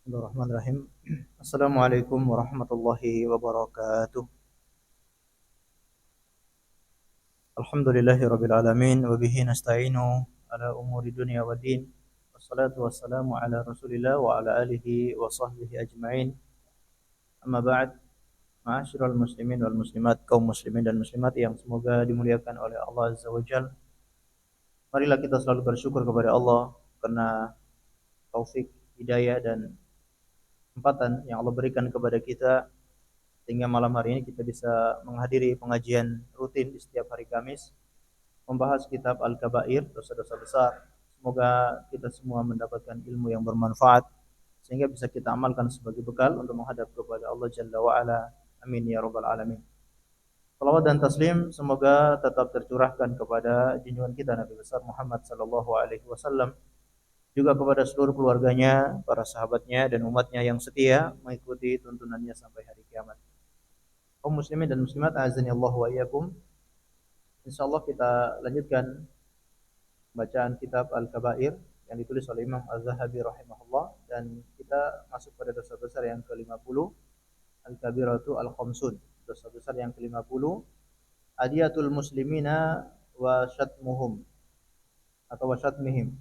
Bismillahirrahmanirrahim. Assalamualaikum warahmatullahi wabarakatuh. Alhamdulillahirabbil alamin wa bihi nasta'inu ala umuri dunya waddin. Wassalatu wassalamu ala Rasulillah wa ala alihi wa sahbihi ajma'in. Amma ba'd. Ma'asyiral muslimin wal muslimat, kaum muslimin dan muslimat yang semoga dimuliakan oleh Allah Azza wa Jalla. Marilah kita selalu bersyukur kepada Allah karena taufik, hidayah dan kesempatan yang Allah berikan kepada kita sehingga malam hari ini kita bisa menghadiri pengajian rutin di setiap hari Kamis membahas kitab Al-Kabair, dosa-dosa besar. Semoga kita semua mendapatkan ilmu yang bermanfaat sehingga bisa kita amalkan sebagai bekal untuk menghadap kepada Allah Jalla wa Ala. Amin ya rabbal alamin. Salawat dan taslim semoga tetap tercurahkan kepada junjungan kita Nabi besar Muhammad sallallahu alaihi wasallam, juga kepada seluruh keluarganya, para sahabatnya dan umatnya yang setia mengikuti tuntunannya sampai hari kiamat. Kaum muslimin dan muslimat, azani Allah wa iyyakum. Insyaallah kita lanjutkan bacaan kitab Al-Kabair yang ditulis oleh Imam Az-Zahabi rahimahullah, dan kita masuk pada dosa besar yang ke-50, Al-Kabiratu Al-Khamsun. Dosa besar yang ke-50, adiyatul muslimina wa syatmuhum atau wa syatmihim.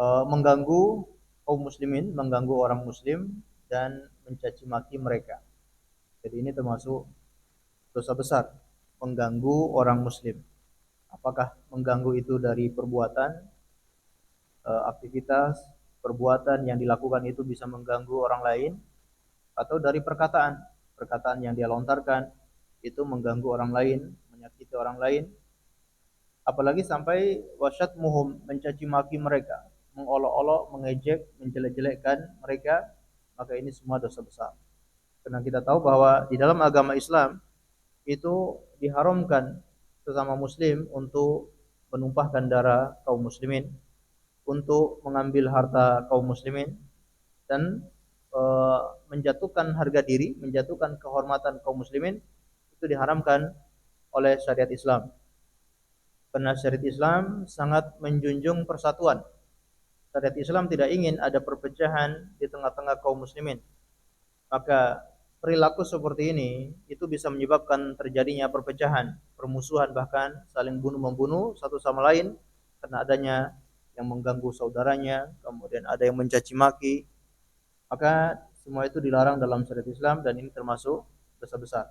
Mengganggu kaum muslimin, mengganggu orang muslim dan mencaci maki mereka. Jadi ini termasuk dosa besar, mengganggu orang muslim. Apakah mengganggu itu dari perbuatan, aktivitas, perbuatan yang dilakukan itu bisa mengganggu orang lain, atau dari perkataan, perkataan yang dia lontarkan itu mengganggu orang lain, menyakiti orang lain, apalagi sampai wasyatmuhum, mencaci maki mereka, mengolok-olok, mengejek, menjelek-jelekkan mereka, maka ini semua dosa besar. Karena kita tahu bahwa di dalam agama Islam itu diharamkan sesama muslim untuk menumpahkan darah kaum muslimin, untuk mengambil harta kaum muslimin, dan menjatuhkan harga diri, menjatuhkan kehormatan kaum muslimin, itu diharamkan oleh syariat Islam. Karena syariat Islam sangat menjunjung persatuan. Syariat Islam tidak ingin ada perpecahan di tengah-tengah kaum muslimin. Maka perilaku seperti ini itu bisa menyebabkan terjadinya perpecahan, permusuhan, bahkan saling bunuh-membunuh satu sama lain karena adanya yang mengganggu saudaranya, kemudian ada yang mencaci maki. Maka semua itu dilarang dalam syariat Islam dan ini termasuk dosa besar.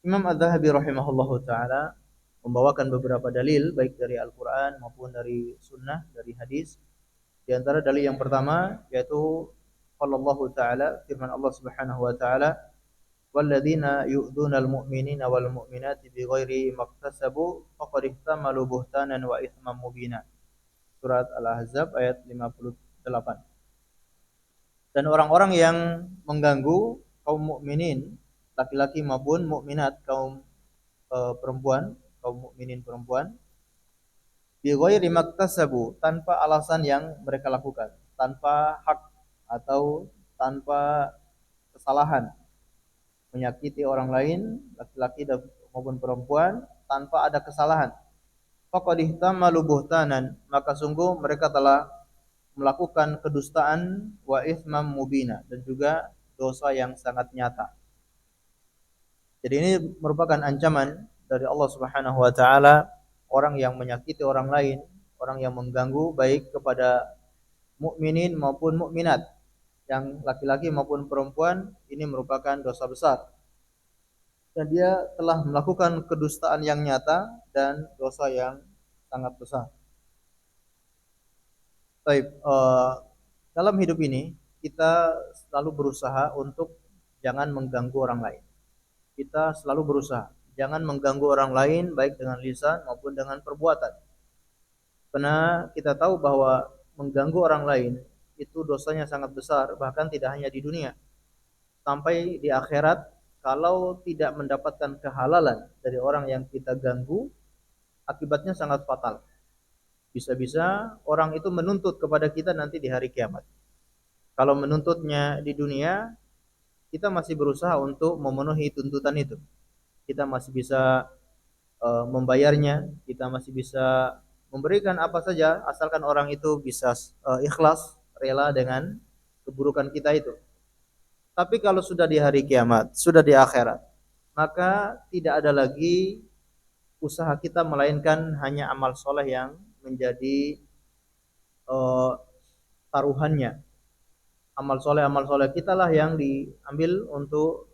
Imam Az-Zahabi rahimahullahu taala membawakan beberapa dalil baik dari Al-Qur'an maupun dari sunnah, dari hadis. Di antara dalil yang pertama yaitu Allahu Ta'ala, firman Allah Subhanahu wa taala, "Walladzina yu'dzunal mu'minina wal mu'minati bighairi maktasabu faqad ihtamalu buhtanan wa itsman mubina." Surat Al-Ahzab ayat 58. Dan orang-orang yang mengganggu kaum mukminin laki-laki maupun mukminat, kaum perempuan, kaum mukminin perempuan, bighairi maktasabu, tanpa alasan yang mereka lakukan, tanpa hak atau tanpa kesalahan, menyakiti orang lain, laki-laki maupun perempuan, tanpa ada kesalahan. Faqad ihtamalu buhtanan, maka sungguh mereka telah melakukan kedustaan, wa itsman mubina, dan juga dosa yang sangat nyata. Jadi ini merupakan ancaman dari Allah Subhanahu wa taala, orang yang menyakiti orang lain, orang yang mengganggu baik kepada mukminin maupun mukminat, yang laki-laki maupun perempuan, ini merupakan dosa besar. Dan dia telah melakukan kedustaan yang nyata dan dosa yang sangat besar. Baik, dalam hidup ini kita selalu berusaha untuk jangan mengganggu orang lain. Kita selalu berusaha jangan mengganggu orang lain baik dengan lisan maupun dengan perbuatan. Karena kita tahu bahwa mengganggu orang lain itu dosanya sangat besar, bahkan tidak hanya di dunia, sampai di akhirat. Kalau tidak mendapatkan kehalalan dari orang yang kita ganggu, akibatnya sangat fatal. Bisa-bisa orang itu menuntut kepada kita nanti di hari kiamat. Kalau menuntutnya di dunia, kita masih berusaha untuk memenuhi tuntutan itu. Kita masih bisa membayarnya, kita masih bisa memberikan apa saja, asalkan orang itu bisa ikhlas, rela dengan keburukan kita itu. Tapi kalau sudah di hari kiamat, sudah di akhirat, maka tidak ada lagi usaha kita melainkan hanya amal soleh yang menjadi uh, taruhannya. Amal soleh kita lah yang diambil untuk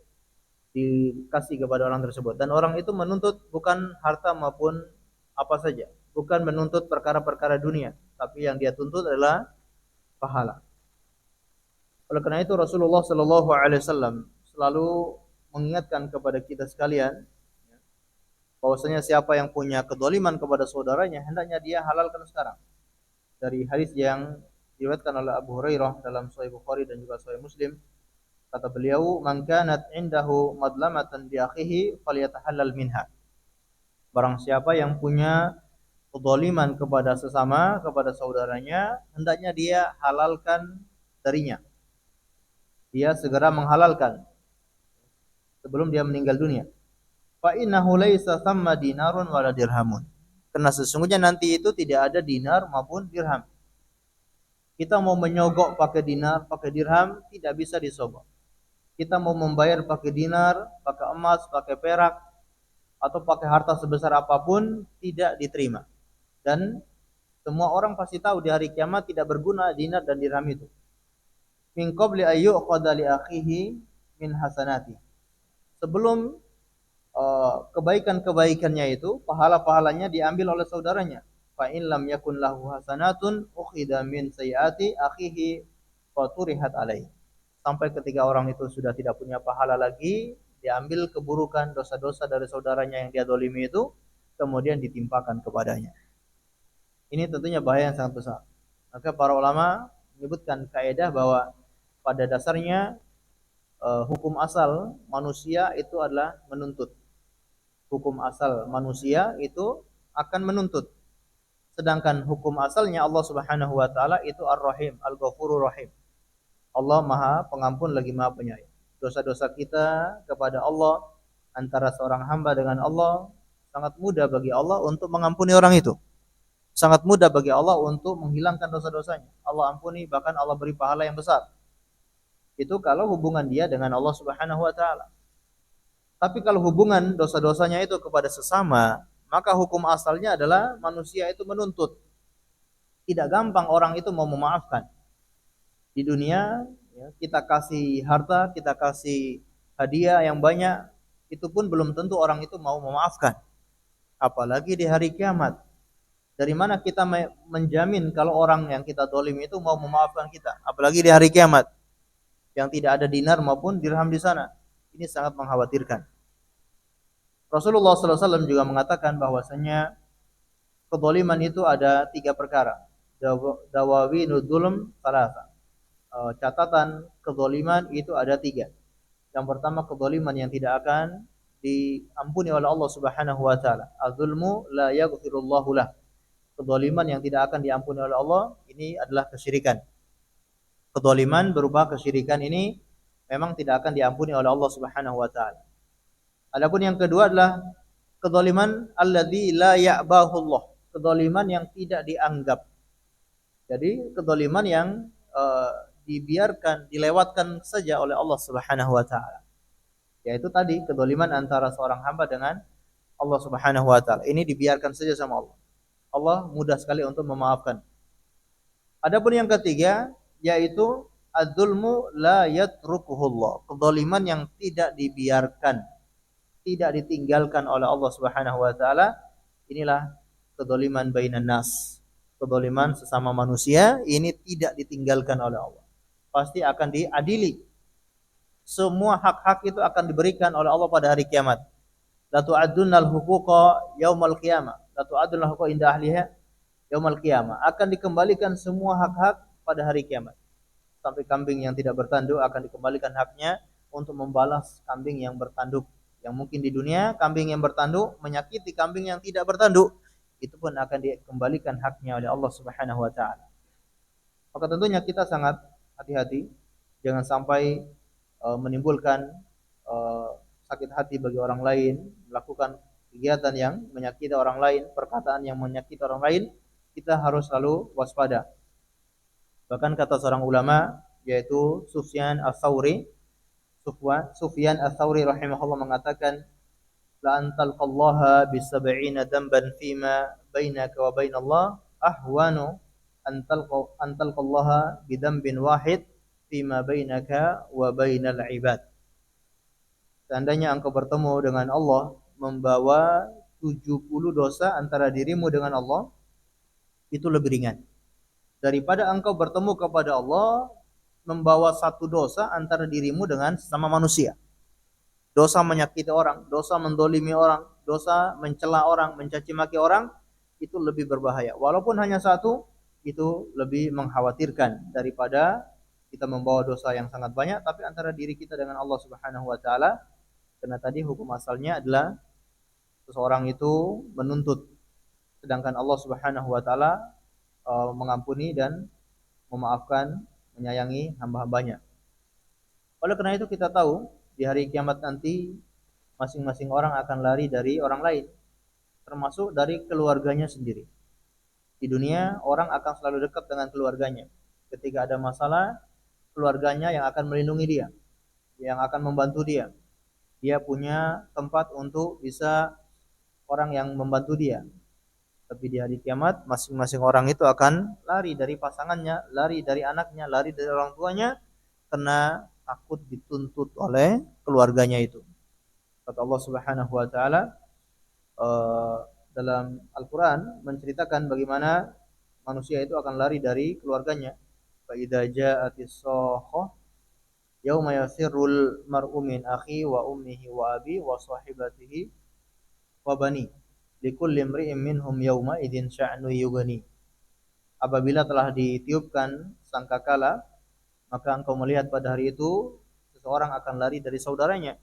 dikasih kepada orang tersebut. Dan orang itu menuntut bukan harta maupun apa saja, bukan menuntut perkara-perkara dunia, tapi yang dia tuntut adalah pahala. Oleh karena itu Rasulullah Shallallahu Alaihi Wasallam selalu mengingatkan kepada kita sekalian bahwasanya siapa yang punya kedoliman kepada saudaranya hendaknya dia halalkan sekarang. Dari hadis yang diriwayatkan oleh Abu Hurairah dalam Sahih Bukhari dan juga Sahih Muslim, kata beliau, "Man kanat indahu madlamatan bi akhihi falyatahallal minha." Barang siapa yang punya kedoliman kepada sesama, kepada saudaranya, hendaknya dia halalkan darinya. Dia segera menghalalkan sebelum dia meninggal dunia. Fa innahu laisa thamma dinarun wala dirhamun. Karena sesungguhnya nanti itu tidak ada dinar maupun dirham. Kita mau menyogok pakai dinar, pakai dirham, tidak bisa disogok. Kita mau membayar pakai dinar, pakai emas, pakai perak, atau pakai harta sebesar apapun, tidak diterima. Dan semua orang pasti tahu di hari kiamat tidak berguna dinar dan dirham itu. Min qabli ayyuqada li akhihi min hasanati. Sebelum kebaikan-kebaikannya itu, pahala-pahalanya diambil oleh saudaranya. Fa in lam yakun lahu hasanatun ukhida min sayyiati akhihi fa turihat alaihi. Sampai ketika orang itu sudah tidak punya pahala lagi, diambil keburukan dosa-dosa dari saudaranya yang dia dolimi itu, kemudian ditimpakan kepadanya. Ini tentunya bahaya yang sangat besar. Maka para ulama menyebutkan kaidah bahwa pada dasarnya hukum asal manusia itu adalah menuntut. Hukum asal manusia itu akan menuntut. Sedangkan hukum asalnya Allah Subhanahu wa taala itu Ar-Rahim, Al-Ghafurur Rahim. Allah Maha Pengampun lagi Maha Penyayang. Dosa-dosa kita kepada Allah, antara seorang hamba dengan Allah, sangat mudah bagi Allah untuk mengampuni orang itu. Sangat mudah bagi Allah untuk menghilangkan dosa-dosanya. Allah ampuni, bahkan Allah beri pahala yang besar. Itu kalau hubungan dia dengan Allah Subhanahu wa taala. Tapi kalau hubungan dosa-dosanya itu kepada sesama, maka hukum asalnya adalah manusia itu menuntut. Tidak gampang orang itu mau memaafkan. Di dunia ya, kita kasih harta, kita kasih hadiah yang banyak, itu pun belum tentu orang itu mau memaafkan. Apalagi di hari kiamat. Dari mana kita menjamin kalau orang yang kita dolim itu mau memaafkan kita? Apalagi di hari kiamat yang tidak ada dinar maupun dirham di sana. Ini sangat mengkhawatirkan. Rasulullah SAW juga mengatakan bahwasanya kedoliman itu ada 3 perkara. Dawawi nudulum salasa. Catatan kedoliman itu ada 3. Yang pertama kedoliman yang tidak akan diampuni oleh Allah Subhanahu wa taala. Az-zulmu la yaghfirullahu lah. Kedoliman yang tidak akan diampuni oleh Allah ini adalah kesyirikan. Kedoliman berupa kesyirikan ini memang tidak akan diampuni oleh Allah Subhanahu wa taala. Adapun yang kedua adalah kedzaliman alladzi la ya'bahu Allah, kedzaliman yang tidak dianggap. Jadi kedzaliman yang dibiarkan, dilewatkan saja oleh Allah Subhanahu wa taala. Yaitu tadi kedzaliman antara seorang hamba dengan Allah Subhanahu wa taala. Ini dibiarkan saja sama Allah. Allah mudah sekali untuk memaafkan. Adapun yang ketiga yaitu adzulmu la yatrukuhullah, kedzaliman yang tidak dibiarkan, tidak ditinggalkan oleh Allah Subhanahu wa taala. Inilah kedzaliman bainan nas. Kedzaliman sesama manusia ini tidak ditinggalkan oleh Allah. Pasti akan diadili. Semua hak-hak itu akan diberikan oleh Allah pada hari kiamat. La tu'addunnal huquqa yaumal qiyamah. La tu'addunnal huquqa inda ahliha yaumal qiyamah. Akan dikembalikan semua hak-hak pada hari kiamat. Sampai kambing yang tidak bertanduk akan dikembalikan haknya untuk membalas kambing yang bertanduk. Yang mungkin di dunia kambing yang bertanduk menyakiti kambing yang tidak bertanduk, itu pun akan dikembalikan haknya oleh Allah Subhanahu wa taala. Maka tentunya kita sangat hati-hati jangan sampai menimbulkan sakit hati bagi orang lain, melakukan kegiatan yang menyakiti orang lain, perkataan yang menyakiti orang lain, kita harus selalu waspada. Bahkan kata seorang ulama, yaitu Sufyan Ats-Tsauri rahimahullah mengatakan, la antalqallaha bisab'ina damban fima bainaka wa bainallah ahwanu antalqallaha bidambin wahid fima bainaka wa bainal ibad. Seandainya engkau bertemu dengan Allah membawa 70 dosa antara dirimu dengan Allah, itu lebih ringan daripada engkau bertemu kepada Allah membawa satu dosa antara dirimu dengan sesama manusia. Dosa menyakiti orang, dosa mendolimi orang, dosa mencela orang, mencaci maki orang, itu lebih berbahaya. Walaupun hanya satu, itu lebih mengkhawatirkan daripada kita membawa dosa yang sangat banyak, tapi antara diri kita dengan Allah Subhanahu wa Ta'ala. Karena tadi hukum asalnya adalah seseorang itu menuntut, sedangkan Allah Subhanahu wa Ta'ala mengampuni dan memaafkan, menyayangi hamba-hambanya. Oleh karena itu kita tahu di hari kiamat nanti masing-masing orang akan lari dari orang lain, termasuk dari keluarganya sendiri. Di dunia orang akan selalu dekat dengan keluarganya. Ketika ada masalah, keluarganya yang akan melindungi dia, yang akan membantu dia. Dia punya tempat untuk bisa orang yang membantu dia. Tapi di hari kiamat masing-masing orang itu akan lari dari pasangannya, lari dari anaknya, lari dari orang tuanya karena takut dituntut oleh keluarganya itu. Kata Allah Subhanahu wa Ta'ala dalam Al-Quran menceritakan bagaimana manusia itu akan lari dari keluarganya. Fa idza ja'atis shakhah yauma yasirrul mar'u min akhi wa ummihi wa abi wa sahibatihi wa bani likulli imri'in minhum yauma idzin sya'nu yughni. Apabila telah ditiupkan sangkakala, maka engkau melihat pada hari itu seseorang akan lari dari saudaranya,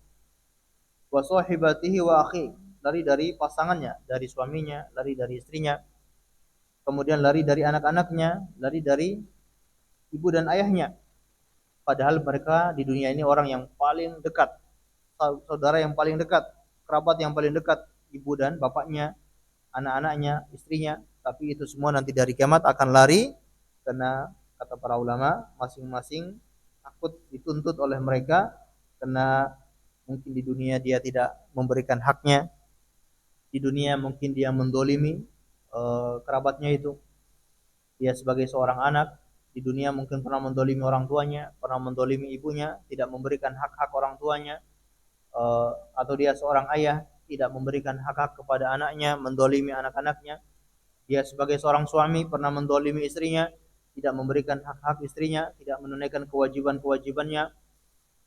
wa sahibatihi wa akhi, lari dari pasangannya, dari suaminya, lari dari istrinya, kemudian lari dari anak-anaknya, lari dari ibu dan ayahnya. Padahal mereka di dunia ini orang yang paling dekat, saudara yang paling dekat, kerabat yang paling dekat, ibu dan bapaknya, anak-anaknya, istrinya. Tapi itu semua nanti dari kiamat akan lari karena kata para ulama masing-masing takut dituntut oleh mereka karena mungkin di dunia dia tidak memberikan haknya, di dunia mungkin dia mendolimi kerabatnya itu. Dia sebagai seorang anak di dunia mungkin pernah mendolimi orang tuanya, pernah mendolimi ibunya, tidak memberikan hak-hak orang tuanya, atau dia seorang ayah tidak memberikan hak-hak kepada anaknya, mendolimi anak-anaknya. Dia sebagai seorang suami pernah mendolimi istrinya, tidak memberikan hak-hak istrinya, tidak menunaikan kewajiban-kewajibannya,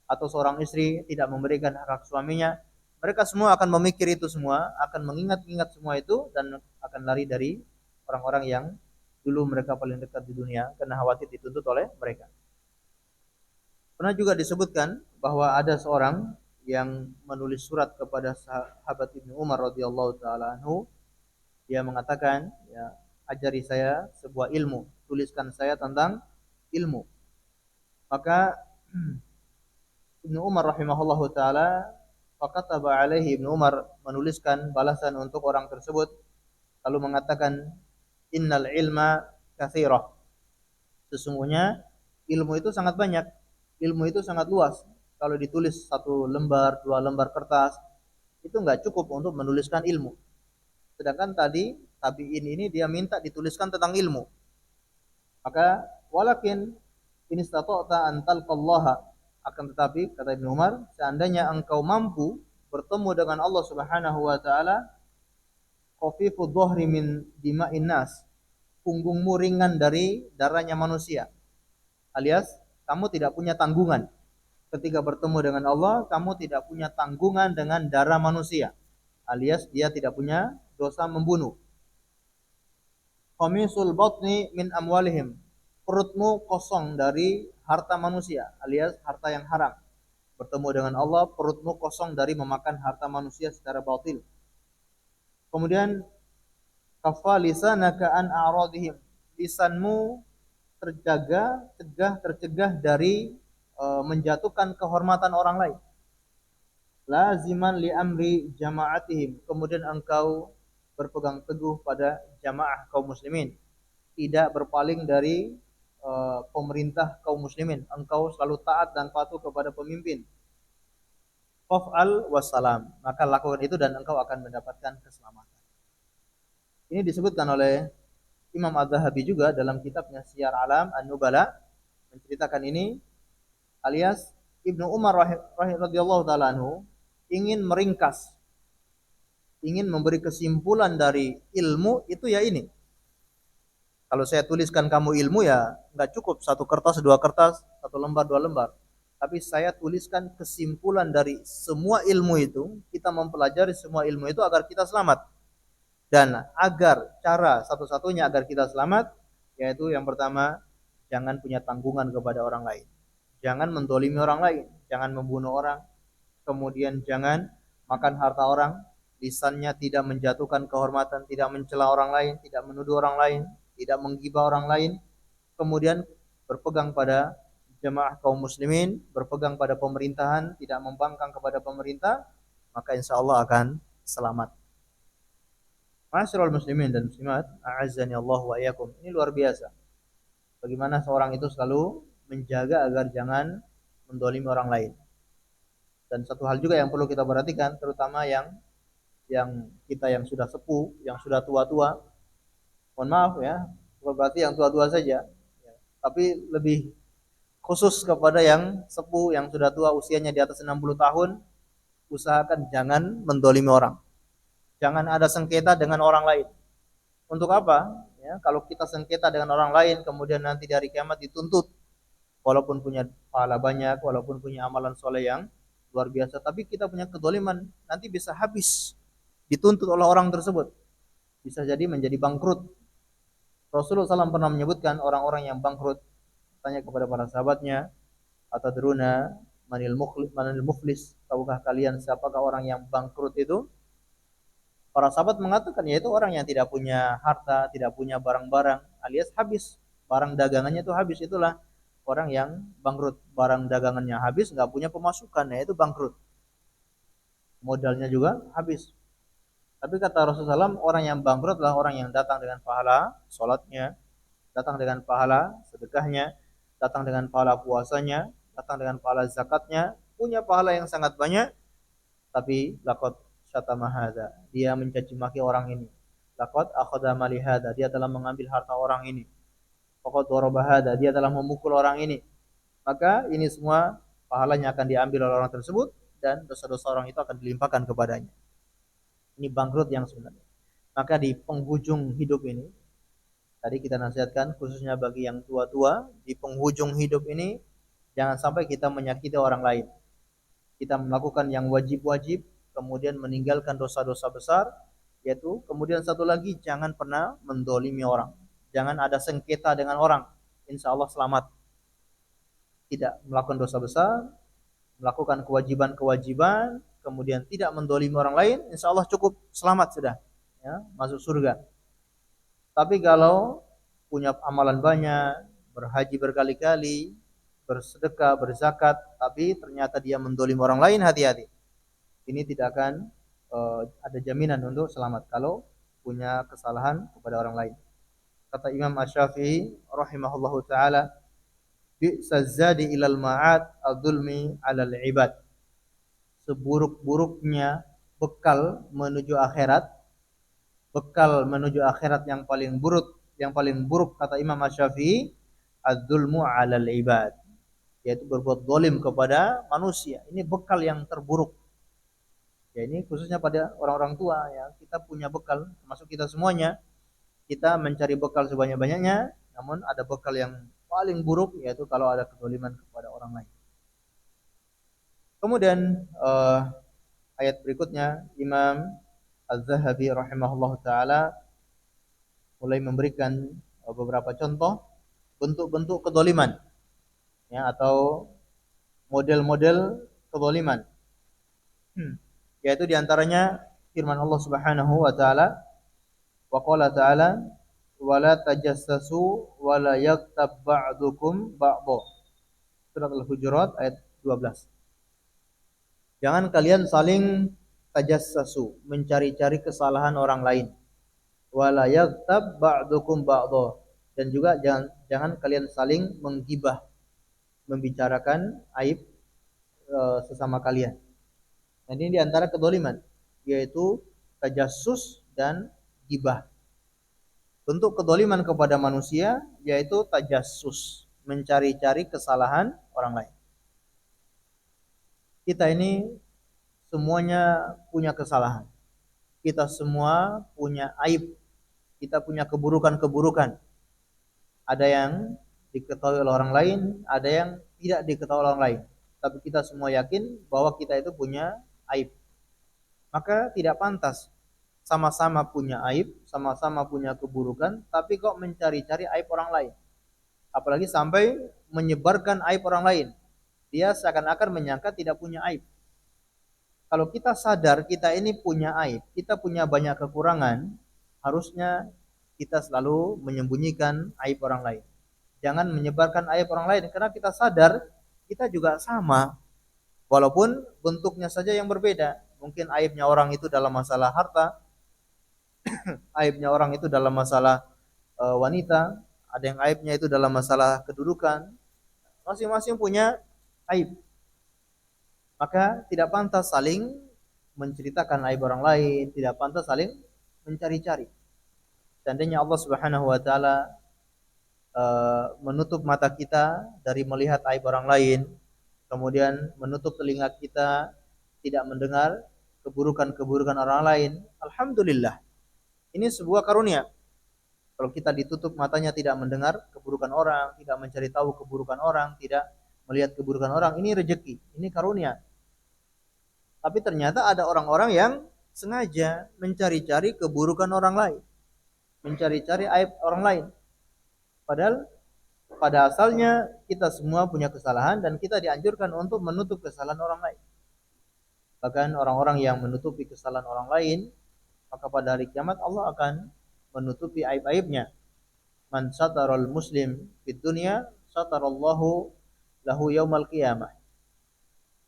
atau seorang istri tidak memberikan hak-hak suaminya. Mereka semua akan memikir itu semua, akan mengingat-ingat semua itu dan akan lari dari orang-orang yang dulu mereka paling dekat di dunia karena khawatir dituntut oleh mereka. Pernah juga disebutkan bahwa ada seorang yang menulis surat kepada sahabat Ibnu Umar radhiyallahu taala anhu. Dia mengatakan, ya, ajari saya sebuah ilmu, tuliskan saya tentang ilmu. Maka Ibnu Umar rahimahullahu taala faqataba alaihi, Ibnu Umar menuliskan balasan untuk orang tersebut lalu mengatakan, innal ilma katsirah. Sesungguhnya ilmu itu sangat banyak, ilmu itu sangat luas. Kalau ditulis satu lembar, dua lembar kertas, itu enggak cukup untuk menuliskan ilmu. Sedangkan tadi tabi'in ini dia minta dituliskan tentang ilmu. Maka walakin in istata'ta an talqallaha, akan tetapi kata Ibnu Umar, seandainya engkau mampu bertemu dengan Allah Subhanahu wa taala, khafifud dhahri min dima'in nas, punggungmu ringan dari darahnya manusia. Alias kamu tidak punya tanggungan. Ketika bertemu dengan Allah, kamu tidak punya tanggungan dengan darah manusia. Alias dia tidak punya dosa membunuh. Khamisul batni min amwalihim, perutmu kosong dari harta manusia, alias harta yang haram. Bertemu dengan Allah, perutmu kosong dari memakan harta manusia secara batil. Kemudian kafa lisanaka an a'radihim, lisanmu tercegah dari menjatuhkan kehormatan orang lain. Laziman li amri jama'atihim, kemudian engkau berpegang teguh pada jamaah kaum muslimin, tidak berpaling dari pemerintah kaum muslimin, engkau selalu taat dan patuh kepada pemimpin. Faf'al wassalam, maka lakukan itu dan engkau akan mendapatkan keselamatan. Ini disebutkan oleh Imam Az-Zahabi juga dalam kitabnya Syiar Alam An-Nubala, menceritakan ini, alias Ibnu Umar radhiyallahu taala anhu ingin meringkas, ingin memberi kesimpulan dari ilmu itu ya ini. Kalau saya tuliskan kamu ilmu ya nggak cukup satu kertas, dua kertas, satu lembar, dua lembar. Tapi saya tuliskan kesimpulan dari semua ilmu itu, kita mempelajari semua ilmu itu agar kita selamat. Dan agar cara satu-satunya agar kita selamat, yaitu yang pertama, jangan punya tanggungan kepada orang lain. Jangan mendolimi orang lain, jangan membunuh orang, kemudian jangan makan harta orang, lisannya tidak menjatuhkan kehormatan, tidak mencela orang lain, tidak menuduh orang lain, tidak menggibah orang lain, kemudian berpegang pada jemaah kaum muslimin, berpegang pada pemerintahan, tidak membangkang kepada pemerintah, maka insya Allah akan selamat. Ma'asyiral muslimin dan muslimat, a'azzani Allah wa iyyakum. Ini luar biasa. Bagaimana seorang itu selalu menjaga agar jangan mendolimi orang lain. Dan satu hal juga yang perlu kita perhatikan, terutama yang kita yang sudah sepuh, yang sudah tua-tua. Mohon maaf ya, bukan berarti yang tua-tua saja, tapi lebih khusus kepada yang sepuh, yang sudah tua, usianya di atas 60 tahun, usahakan jangan mendolimi orang. Jangan ada sengketa dengan orang lain. Untuk apa? Ya, kalau kita sengketa dengan orang lain, kemudian nanti di hari kiamat dituntut, walaupun punya pahala banyak, walaupun punya amalan soleh yang luar biasa, tapi kita punya kedoliman, nanti bisa habis, dituntut oleh orang tersebut, bisa jadi menjadi bangkrut. Rasulullah SAW pernah menyebutkan orang-orang yang bangkrut, tanya kepada para sahabatnya, atadruna manil muflis, tahukah kalian siapakah orang yang bangkrut itu? Para sahabat mengatakan yaitu orang yang tidak punya harta, tidak punya barang-barang, alias habis, barang dagangannya itu habis, itulah orang yang bangkrut. Barang dagangannya habis, nggak punya pemasukan, yaitu bangkrut. Modalnya juga habis. Tapi kata Rasulullah SAW, orang yang bangkrut adalah orang yang datang dengan pahala sholatnya, datang dengan pahala sedekahnya, datang dengan pahala puasanya, datang dengan pahala zakatnya, punya pahala yang sangat banyak, tapi laqad syatama hadza, dia mencaci maki orang ini. Laqad akhadha mali hadza, dia telah mengambil harta orang ini. Faqad daraba hadza, dia telah memukul orang ini. Maka ini semua pahalanya akan diambil oleh orang tersebut dan dosa-dosa orang itu akan dilimpahkan kepadanya. Ini bangkrut yang sebenarnya. Maka di penghujung hidup ini, tadi kita nasihatkan khususnya bagi yang tua-tua, di penghujung hidup ini jangan sampai kita menyakiti orang lain. Kita melakukan yang wajib-wajib, kemudian meninggalkan dosa-dosa besar, yaitu kemudian satu lagi, jangan pernah mendolimi orang. Jangan ada sengketa dengan orang. Insya Allah selamat. Tidak melakukan dosa besar, melakukan kewajiban-kewajiban, kemudian tidak mendolimi orang lain, insya Allah cukup, selamat sudah, ya, masuk surga. Tapi kalau punya amalan banyak, berhaji berkali-kali, bersedekah, berzakat, tapi ternyata dia mendolimi orang lain, hati-hati. Ini tidak akan ada jaminan untuk selamat kalau punya kesalahan kepada orang lain. Kata Imam Asy-Syafi'i rahimahullahu taala, bi'sazadi ilal ma'ad adzulmi 'alal ibad. Seburuk-buruknya bekal menuju akhirat, bekal menuju akhirat yang paling buruk kata Imam Asy-Syafi'i, adzulmu 'alal ibad, yaitu berbuat zalim kepada manusia. Ini bekal yang terburuk. Ya, ini khususnya pada orang-orang tua ya. Kita punya bekal, termasuk kita semuanya. Kita mencari bekal sebanyak-banyaknya, namun ada bekal yang paling buruk, yaitu kalau ada kezaliman kepada orang lain. Kemudian ayat berikutnya Imam Az-Zahabi rahimahullah taala mulai memberikan beberapa contoh bentuk-bentuk kezaliman, ya, atau model-model kezaliman. Yaitu diantaranya firman Allah Subhanahu wa taala, wa qala ta'ala wala tajassasu wala yaktab ba'dukum ba'dha. Surat Al-Hujurat ayat 12. Jangan kalian saling tajassasu, mencari-cari kesalahan orang lain. Wala yaktab ba'dukum ba'dha, dan Dan juga jangan kalian saling menggibah, membicarakan aib sesama kalian. Dan ini diantara kedoliman, yaitu tajassus dan gibah. Bentuk kedoliman kepada manusia yaitu tajassus, mencari-cari kesalahan orang lain. Kita ini semuanya punya kesalahan. Kita semua punya aib. Kita punya keburukan-keburukan. Ada yang diketahui oleh orang lain, ada yang tidak diketahui oleh orang lain. Tapi kita semua yakin bahwa kita itu punya aib. Maka tidak pantas sama-sama punya aib, sama-sama punya keburukan, tapi kok mencari-cari aib orang lain. Apalagi sampai menyebarkan aib orang lain. Dia seakan-akan menyangka tidak punya aib. Kalau kita sadar kita ini punya aib, kita punya banyak kekurangan, harusnya kita selalu menyembunyikan aib orang lain. Jangan menyebarkan aib orang lain, karena kita sadar kita juga sama, walaupun bentuknya saja yang berbeda. Mungkin aibnya orang itu dalam masalah harta, aibnya orang itu dalam masalah wanita, ada yang aibnya itu dalam masalah kedudukan. Masing-masing punya aib. Maka tidak pantas saling menceritakan aib orang lain, tidak pantas saling mencari-cari. Seandainya Allah Subhanahu wa taala menutup mata kita dari melihat aib orang lain, kemudian menutup telinga kita tidak mendengar keburukan-keburukan orang lain, alhamdulillah. Ini sebuah karunia. Kalau kita ditutup matanya tidak mendengar keburukan orang, tidak mencari tahu keburukan orang, tidak melihat keburukan orang, ini rezeki, ini karunia. Tapi ternyata ada orang-orang yang sengaja mencari-cari keburukan orang lain, mencari-cari aib orang lain. Padahal pada asalnya kita semua punya kesalahan dan kita dianjurkan untuk menutup kesalahan orang lain. Bahkan orang-orang yang menutupi kesalahan orang lain, maka pada hari kiamat Allah akan menutupi aib-aibnya. Man sataral muslim fid dunya satarallahu lahu yaumal qiyamah.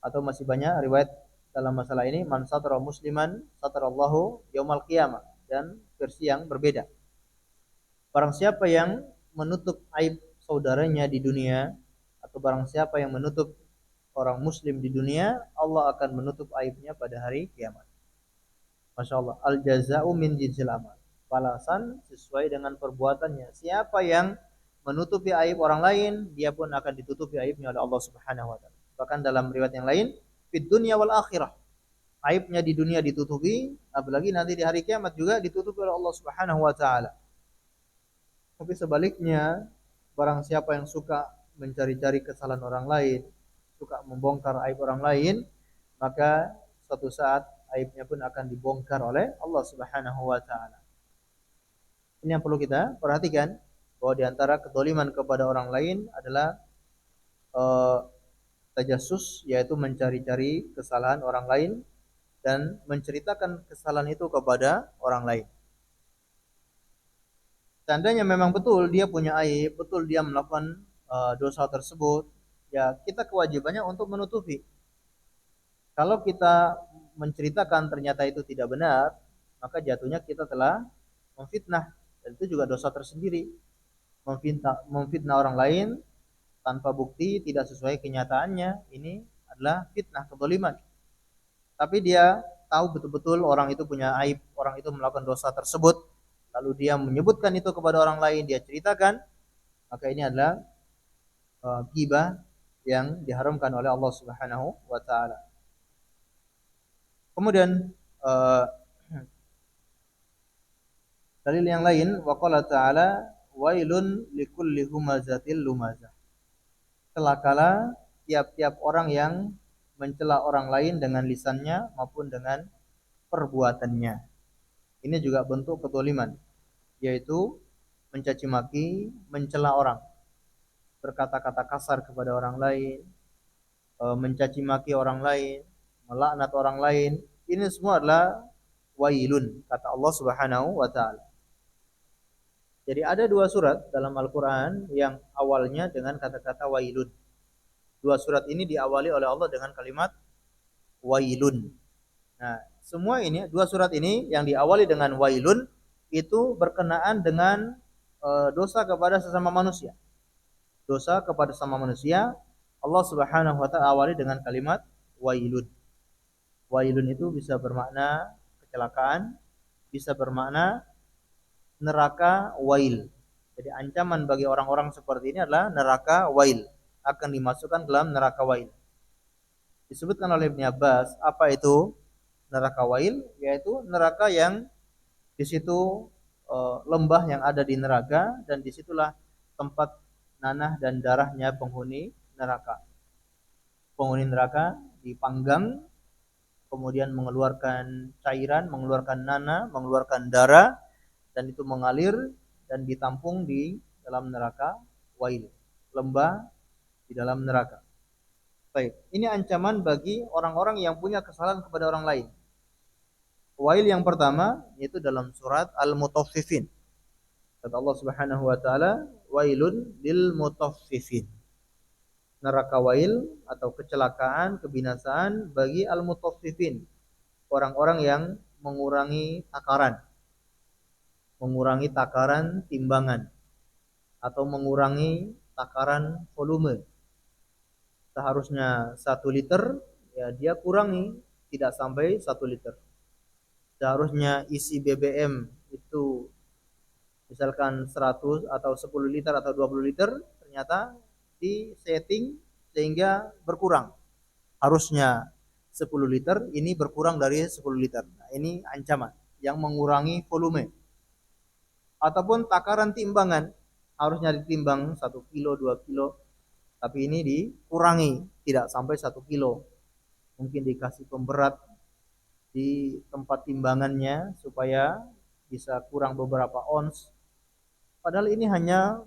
Atau masih banyak riwayat dalam masalah ini, man satara musliman satarallahu yaumal qiyamah, dan versi yang berbeda. Barang siapa yang menutup aib saudaranya di dunia, atau barang siapa yang menutup orang muslim di dunia, Allah akan menutup aibnya pada hari kiamat. Masya Allah. Al jaza'u min jinsil amal. Balasan sesuai dengan perbuatannya. Siapa yang menutupi aib orang lain, dia pun akan ditutupi aibnya oleh Allah Subhanahu wa taala. Bahkan dalam riwayat yang lain, fid dunya wal akhirah. Aibnya di dunia ditutupi, apalagi nanti di hari kiamat juga ditutupi oleh Allah Subhanahu wa taala. Tapi sebaliknya, barang siapa yang suka mencari-cari kesalahan orang lain, suka membongkar aib orang lain, maka suatu saat aibnya pun akan dibongkar oleh Allah Subhanahu wa taala. Ini yang perlu kita perhatikan, bahwa di antara kedoliman kepada orang lain adalah tajassus, yaitu mencari-cari kesalahan orang lain dan menceritakan kesalahan itu kepada orang lain. Seandainya memang betul dia punya aib, betul dia melakukan dosa tersebut, ya kita kewajibannya untuk menutupi. Kalau kita menceritakan ternyata itu tidak benar, maka jatuhnya kita telah memfitnah, dan itu juga dosa tersendiri. Memfitnah orang lain tanpa bukti, tidak sesuai kenyataannya, ini adalah fitnah, kezaliman. Tapi dia tahu betul-betul orang itu punya aib, orang itu melakukan dosa tersebut, lalu dia menyebutkan itu kepada orang lain, dia ceritakan, maka ini adalah ghibah yang diharamkan oleh Allah Subhanahu wa taala. Kemudian dalil yang lain, waqala ta'ala wailun likulli humazatil lumazah. Celakalah tiap-tiap orang yang mencela orang lain dengan lisannya maupun dengan perbuatannya. Ini juga bentuk kezaliman, yaitu mencaci maki, mencela orang, berkata-kata kasar kepada orang lain, mencaci maki orang lain, melaknat orang lain. Ini semua adalah wailun, kata Allah Subhanahu wa taala. Jadi ada dua surat dalam Al-Quran yang awalnya dengan kata-kata wailun. Dua surat ini diawali oleh Allah dengan kalimat wailun. Nah, semua ini, dua surat ini yang diawali dengan wailun, itu berkenaan dengan dosa kepada sesama manusia. Dosa kepada sesama manusia, Allah Subhanahu wa taala awali dengan kalimat wailun. Wailun itu bisa bermakna kecelakaan, bisa bermakna neraka wail. Jadi ancaman bagi orang-orang seperti ini adalah neraka wail, akan dimasukkan dalam neraka wail. Disebutkan oleh Ibnu Abbas, apa itu neraka wail? Yaitu neraka yang di situ lembah yang ada di neraka, dan disitulah tempat nanah dan darahnya penghuni neraka. Penghuni neraka dipanggang, kemudian mengeluarkan cairan, mengeluarkan nanah, mengeluarkan darah, dan itu mengalir dan ditampung di dalam neraka wail, lembah di dalam neraka. Baik, ini ancaman bagi orang-orang yang punya kesalahan kepada orang lain. Wail yang pertama yaitu dalam surat Al-Mutaffifin. Kata Allah Subhanahu wa taala, wailun lil mutaffifin. Neraka wail atau kecelakaan, kebinasaan bagi al-mutaffifin, orang-orang yang mengurangi takaran. Mengurangi takaran timbangan atau mengurangi takaran volume. Seharusnya 1 liter, ya dia kurangi tidak sampai 1 liter. Seharusnya isi BBM itu misalkan 100 atau 10 liter atau 20 liter, ternyata di setting sehingga berkurang. Harusnya 10 liter, ini berkurang dari 10 liter. Nah, ini ancaman yang mengurangi volume. Ataupun takaran timbangan, harusnya ditimbang 1 kilo, 2 kilo, tapi ini dikurangi tidak sampai 1 kilo. Mungkin dikasih pemberat di tempat timbangannya supaya bisa kurang beberapa ons. Padahal ini hanya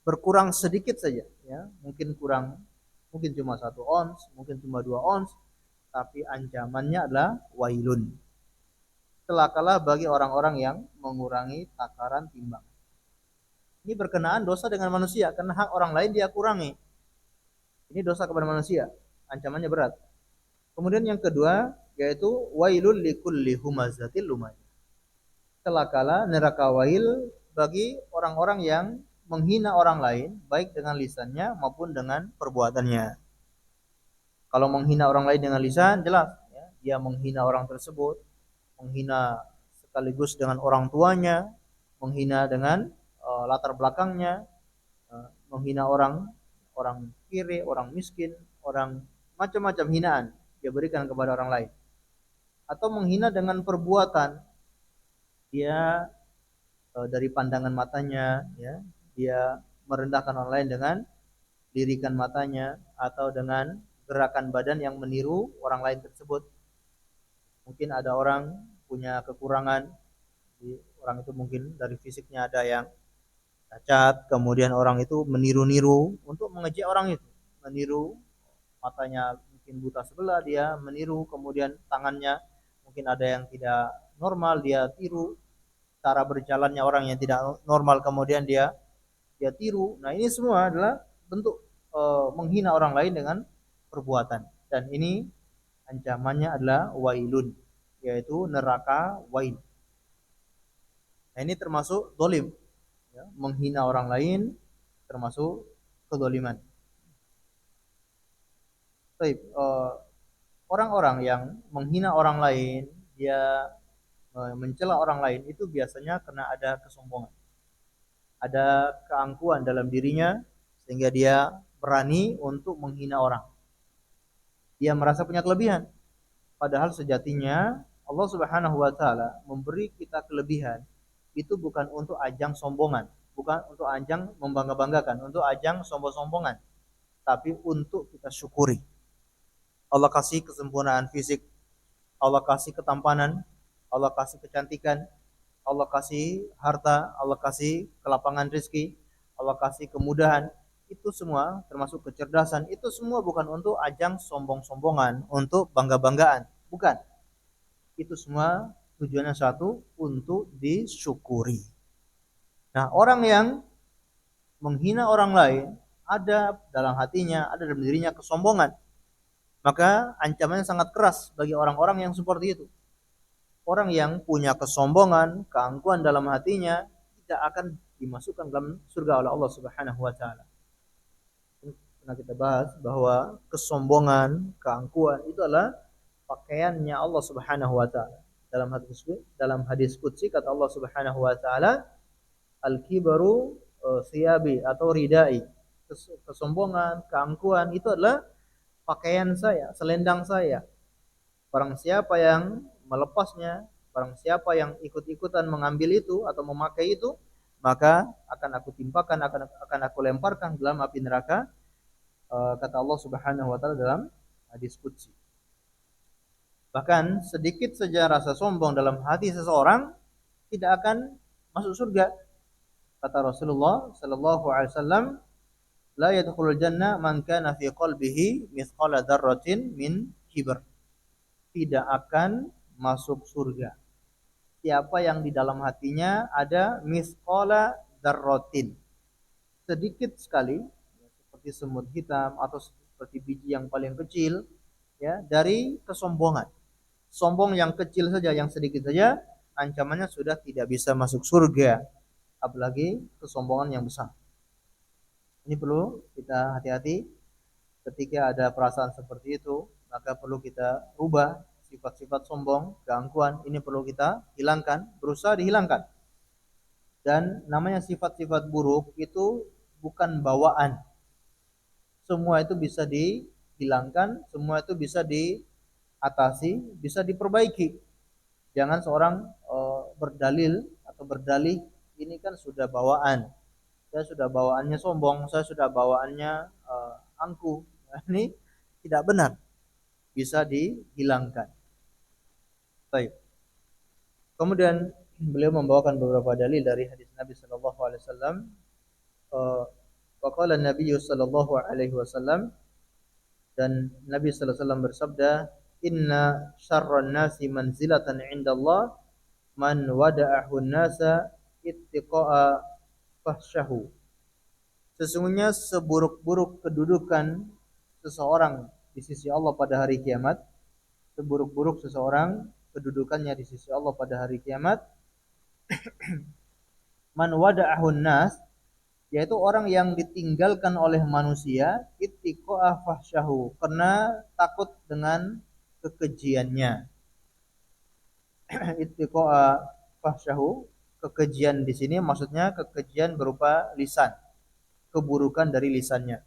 berkurang sedikit saja, ya. Mungkin cuma 1 ons, mungkin cuma 2 ons, tapi ancamannya adalah wailun. Celakalah bagi orang-orang yang mengurangi takaran timbang. Ini berkenaan dosa dengan manusia, karena hak orang lain dia kurangi. Ini dosa kepada manusia, ancamannya berat. Kemudian yang kedua yaitu wailul likulli humazatil lumayyah. Celakalah neraka wail bagi orang-orang yang menghina orang lain, baik dengan lisannya maupun dengan perbuatannya. Kalau menghina orang lain dengan lisan, jelas ya, dia menghina orang tersebut, menghina sekaligus dengan orang tuanya, menghina dengan latar belakangnya, menghina orang kiri, orang miskin, orang macam-macam hinaan dia berikan kepada orang lain. Atau menghina dengan perbuatan, dia dari pandangan matanya, ya, dia merendahkan orang lain dengan lirikan matanya atau dengan gerakan badan yang meniru orang lain tersebut. Mungkin ada orang punya kekurangan, orang itu mungkin dari fisiknya ada yang cacat, kemudian orang itu meniru-niru untuk mengejek orang itu, meniru, matanya mungkin buta sebelah, dia meniru, kemudian tangannya mungkin ada yang tidak normal, dia tiru, cara berjalannya orang yang tidak normal, kemudian dia tiru. Nah, ini semua adalah bentuk menghina orang lain dengan perbuatan, dan ini ancamannya adalah wailun, yaitu neraka wail. Nah, ini termasuk dolim, ya, menghina orang lain termasuk kedoliman. Baik, orang-orang yang menghina orang lain, dia mencela orang lain, itu biasanya karena ada kesombongan, ada keangkuhan dalam dirinya, sehingga dia berani untuk menghina orang. Dia merasa punya kelebihan, padahal sejatinya Allah Subhanahu wa taala memberi kita kelebihan itu bukan untuk ajang sombongan, bukan untuk ajang membangga-banggakan, untuk ajang sombong-sombongan, tapi untuk kita syukuri. Allah kasih kesempurnaan fisik, Allah kasih ketampanan, Allah kasih kecantikan, Allah kasih harta, Allah kasih kelapangan rezeki, Allah kasih kemudahan. Itu semua termasuk kecerdasan. Itu semua bukan untuk ajang sombong-sombongan, untuk bangga-banggaan, bukan. Itu semua tujuannya satu, untuk disyukuri. Nah, orang yang menghina orang lain, ada dalam hatinya, ada dalam dirinya kesombongan, maka ancamannya sangat keras bagi orang-orang yang seperti itu. Orang yang punya kesombongan, keangkuhan dalam hatinya, tidak akan dimasukkan dalam surga oleh Allah Subhanahu wa taala. Pernah kita bahas bahwa kesombongan, keangkuhan itu adalah pakaiannya Allah Subhanahu wa taala. Dalam hadis qudsi kata Allah Subhanahu wa taala, al-kibaru siyabi atau ridai. Kesombongan, keangkuhan itu adalah pakaian saya, selendang saya. Barang siapa yang melepasnya, barang siapa yang ikut-ikutan mengambil itu atau memakai itu, maka akan aku timpakan, akan aku lemparkan dalam api neraka, kata Allah Subhanahu wa taala dalam hadis qudsi. Bahkan sedikit saja rasa sombong dalam hati seseorang tidak akan masuk surga. Kata Rasulullah sallallahu alaihi wasallam, la yadkhulul jannah man kana fi qalbihi mithqala dzarratin min kibr. Tidak akan masuk surga siapa yang di dalam hatinya ada mithqala dzarratin, sedikit sekali, seperti semut hitam atau seperti biji yang paling kecil, ya, dari kesombongan. Sombong yang kecil saja, yang sedikit saja, ancamannya sudah tidak bisa masuk surga, apalagi kesombongan yang besar. Ini perlu kita hati-hati ketika ada perasaan seperti itu, maka perlu kita rubah sifat-sifat sombong, keangkuhan, ini perlu kita hilangkan, berusaha dihilangkan. Dan namanya sifat-sifat buruk itu bukan bawaan. Semua itu bisa dihilangkan, semua itu bisa diatasi, bisa diperbaiki. Jangan seorang berdalil atau berdalih, ini kan sudah bawaan. Saya sudah bawaannya sombong, saya sudah bawaannya angkuh. Nah, ini tidak benar. Bisa dihilangkan. Baik. Kemudian beliau membawakan beberapa dalil dari hadis Nabi sallallahu alaihi wasallam. Wa qala Nabi sallallahu alaihi wasallam, dan Nabi sallallahu alaihi wasallam bersabda, "Inna syarran nasi manzilatan 'indallah man wada'ahu an-nasa ittiqa'a fahsyahu." Sesungguhnya seburuk-buruk kedudukan seseorang di sisi Allah pada hari kiamat, seburuk-buruk seseorang kedudukannya di sisi Allah pada hari kiamat, man wada'ahun nas, yaitu orang yang ditinggalkan oleh manusia, ittiqa'a fahsyahu, karena takut dengan kekejiannya. Ittiqa'a fahsyahu, kekejian di sini maksudnya kekejian berupa lisan, keburukan dari lisannya.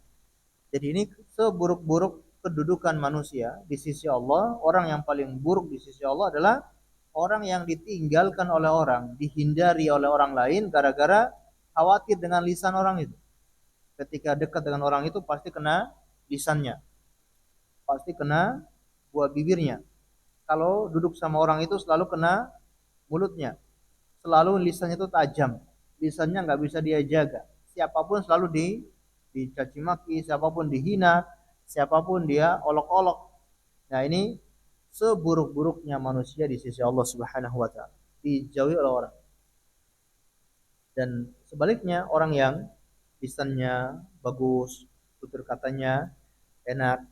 Jadi ini seburuk-buruk kedudukan manusia di sisi Allah, orang yang paling buruk di sisi Allah adalah orang yang ditinggalkan oleh orang, dihindari oleh orang lain gara-gara khawatir dengan lisan orang itu. Ketika dekat dengan orang itu pasti kena lisannya, pasti kena buah bibirnya. Kalau duduk sama orang itu selalu kena mulutnya, selalu lisannya itu tajam, lisannya nggak bisa dia jaga. Siapapun selalu dicaci maki, siapapun dihina, siapapun dia olok-olok. Nah, ini seburuk-buruknya manusia di sisi Allah Subhanahu wa taala, dijauhi oleh orang. Dan sebaliknya, orang yang lisannya bagus, tutur katanya enak,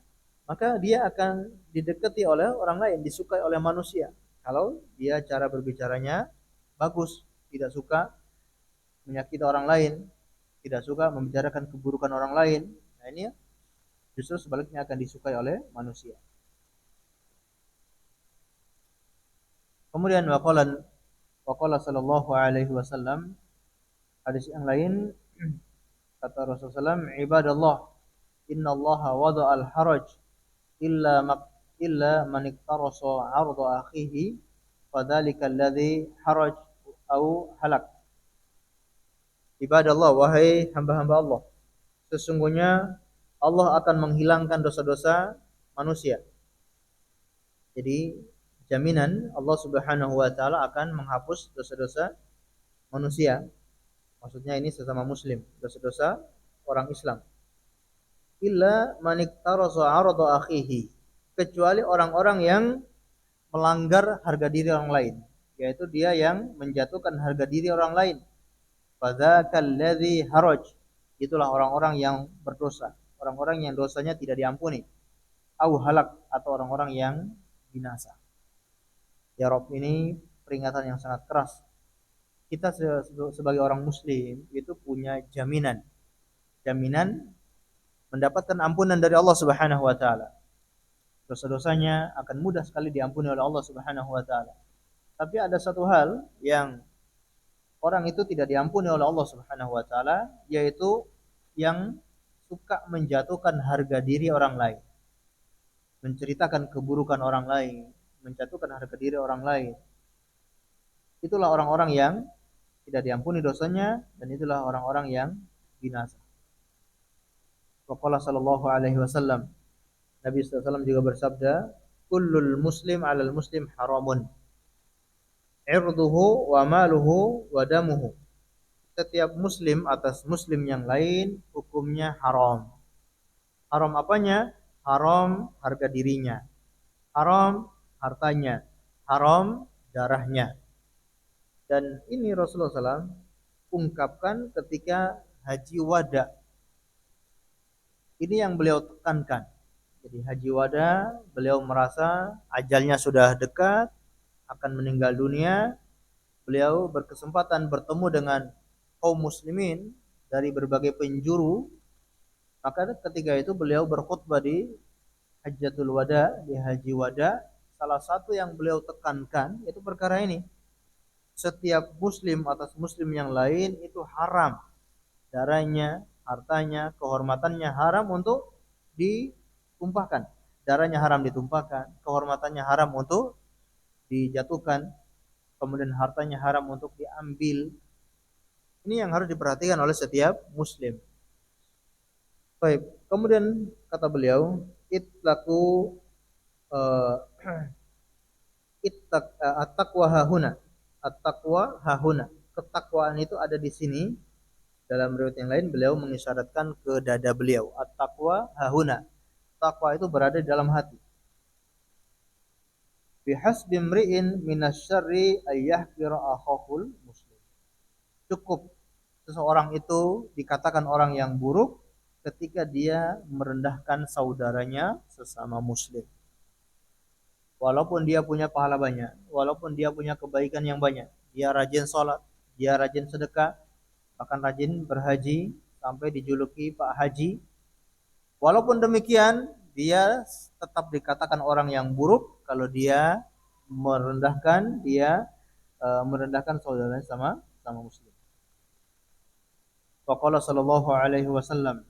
maka dia akan didekati oleh orang lain, disukai oleh manusia. Kalau dia cara berbicaranya bagus, tidak suka menyakiti orang lain, tidak suka membicarakan keburukan orang lain. Nah, ini justru sebaliknya akan disukai oleh manusia. Kemudian waqala sallallahu alaihi wasallam, hadis yang lain, kata Rasulullah SAW, ibadallah, innallaha wada'al haraj illa man iktarasa 'arda akhihi fadzalika alladhi haraj au halak. Ibadallah, wahai hamba-hamba Allah, sesungguhnya Allah akan menghilangkan dosa-dosa manusia. Jadi jaminan Allah Subhanahu wa taala akan menghapus dosa-dosa manusia. Maksudnya ini sesama muslim, dosa-dosa orang Islam. Illa man iktarasa 'arda akhihi, kecuali orang-orang yang melanggar harga diri orang lain, yaitu dia yang menjatuhkan harga diri orang lain. Fadzakal ladzi haraj, itulah orang-orang yang berdosa, orang-orang yang dosanya tidak diampuni. Au halak, atau orang-orang yang binasa. Ya Rabb, ini peringatan yang sangat keras kita sebagai orang muslim itu punya jaminan mendapatkan ampunan dari Allah Subhanahu wa taala. Dosa-dosanya akan mudah sekali diampuni oleh Allah Subhanahu wa taala. Tapi ada satu hal yang orang itu tidak diampuni oleh Allah Subhanahu wa taala, yaitu yang suka menjatuhkan harga diri orang lain, menceritakan keburukan orang lain, menjatuhkan harga diri orang lain. Itulah orang-orang yang tidak diampuni dosanya, dan itulah orang-orang yang binasa. Qala sallallahu alaihi wasallam, Nabi sallallahu alaihi wasallam juga bersabda, kullul muslim 'alal muslim haramun, irduhu wa maluhu wa damuhu. Setiap muslim atas muslim yang lain hukumnya haram. Haram apanya? Haram harga dirinya, haram hartanya, haram darahnya. Dan ini Rasulullah SAW ungkapkan ketika haji wada. Ini yang beliau tekankan. Jadi haji wada, beliau merasa ajalnya sudah dekat, akan meninggal dunia. Beliau berkesempatan bertemu dengan kaum muslimin dari berbagai penjuru. Maka ketika itu beliau berkhutbah di Hajjatul Wada, di haji wada. Salah satu yang beliau tekankan itu perkara ini. Setiap muslim atas muslim yang lain itu haram. Darahnya, hartanya, kehormatannya haram untuk ditumpahkan. Darahnya haram ditumpahkan, kehormatannya haram untuk dijatuhkan, kemudian hartanya haram untuk diambil. Ini yang harus diperhatikan oleh setiap muslim. Baik, kemudian kata beliau, ittaqu at-taqwa hahuna. At-taqwa hahuna. Ketakwaan itu ada di sini. Dalam riwayat yang lain beliau mengisyaratkan ke dada beliau. At-taqwa hahuna. Takwa itu berada di dalam hati. Bihasbi imri'in minasyarri ayyahqira akhahul muslim. Cukup seseorang itu dikatakan orang yang buruk ketika dia merendahkan saudaranya sesama muslim. Walaupun dia punya pahala banyak, walaupun dia punya kebaikan yang banyak, dia rajin sholat, dia rajin sedekah, bahkan rajin berhaji sampai dijuluki Pak Haji. Walaupun demikian, dia tetap dikatakan orang yang buruk kalau dia merendahkan saudaranya sama muslim. Waqala sallallahu alaihi wasallam,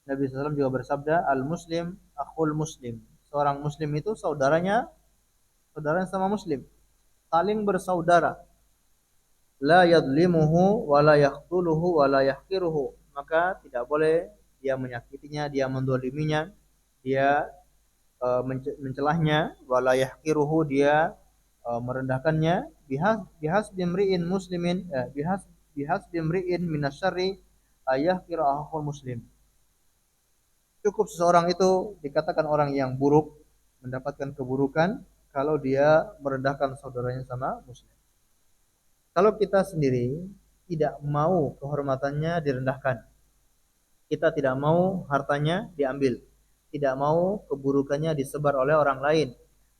Nabi SAW juga bersabda, al-muslim akhul muslim. Seorang muslim itu saudaranya sama muslim, saling bersaudara. La yadlimuhu wa la yaqtuluhu wa la yahqiruhu. Maka tidak boleh dia menyakitinya, dia mendoliminya, dia mencelahnya, wa la yahqiruhu, dia merendahkannya. Bihas bimri'in muslimin, bihas bimri'in minasyarri ayahqira akhul muslim. Cukup seseorang itu dikatakan orang yang buruk, mendapatkan keburukan kalau dia merendahkan saudaranya sama muslim. Kalau kita sendiri tidak mau kehormatannya direndahkan, kita tidak mau hartanya diambil, tidak mau keburukannya disebar oleh orang lain,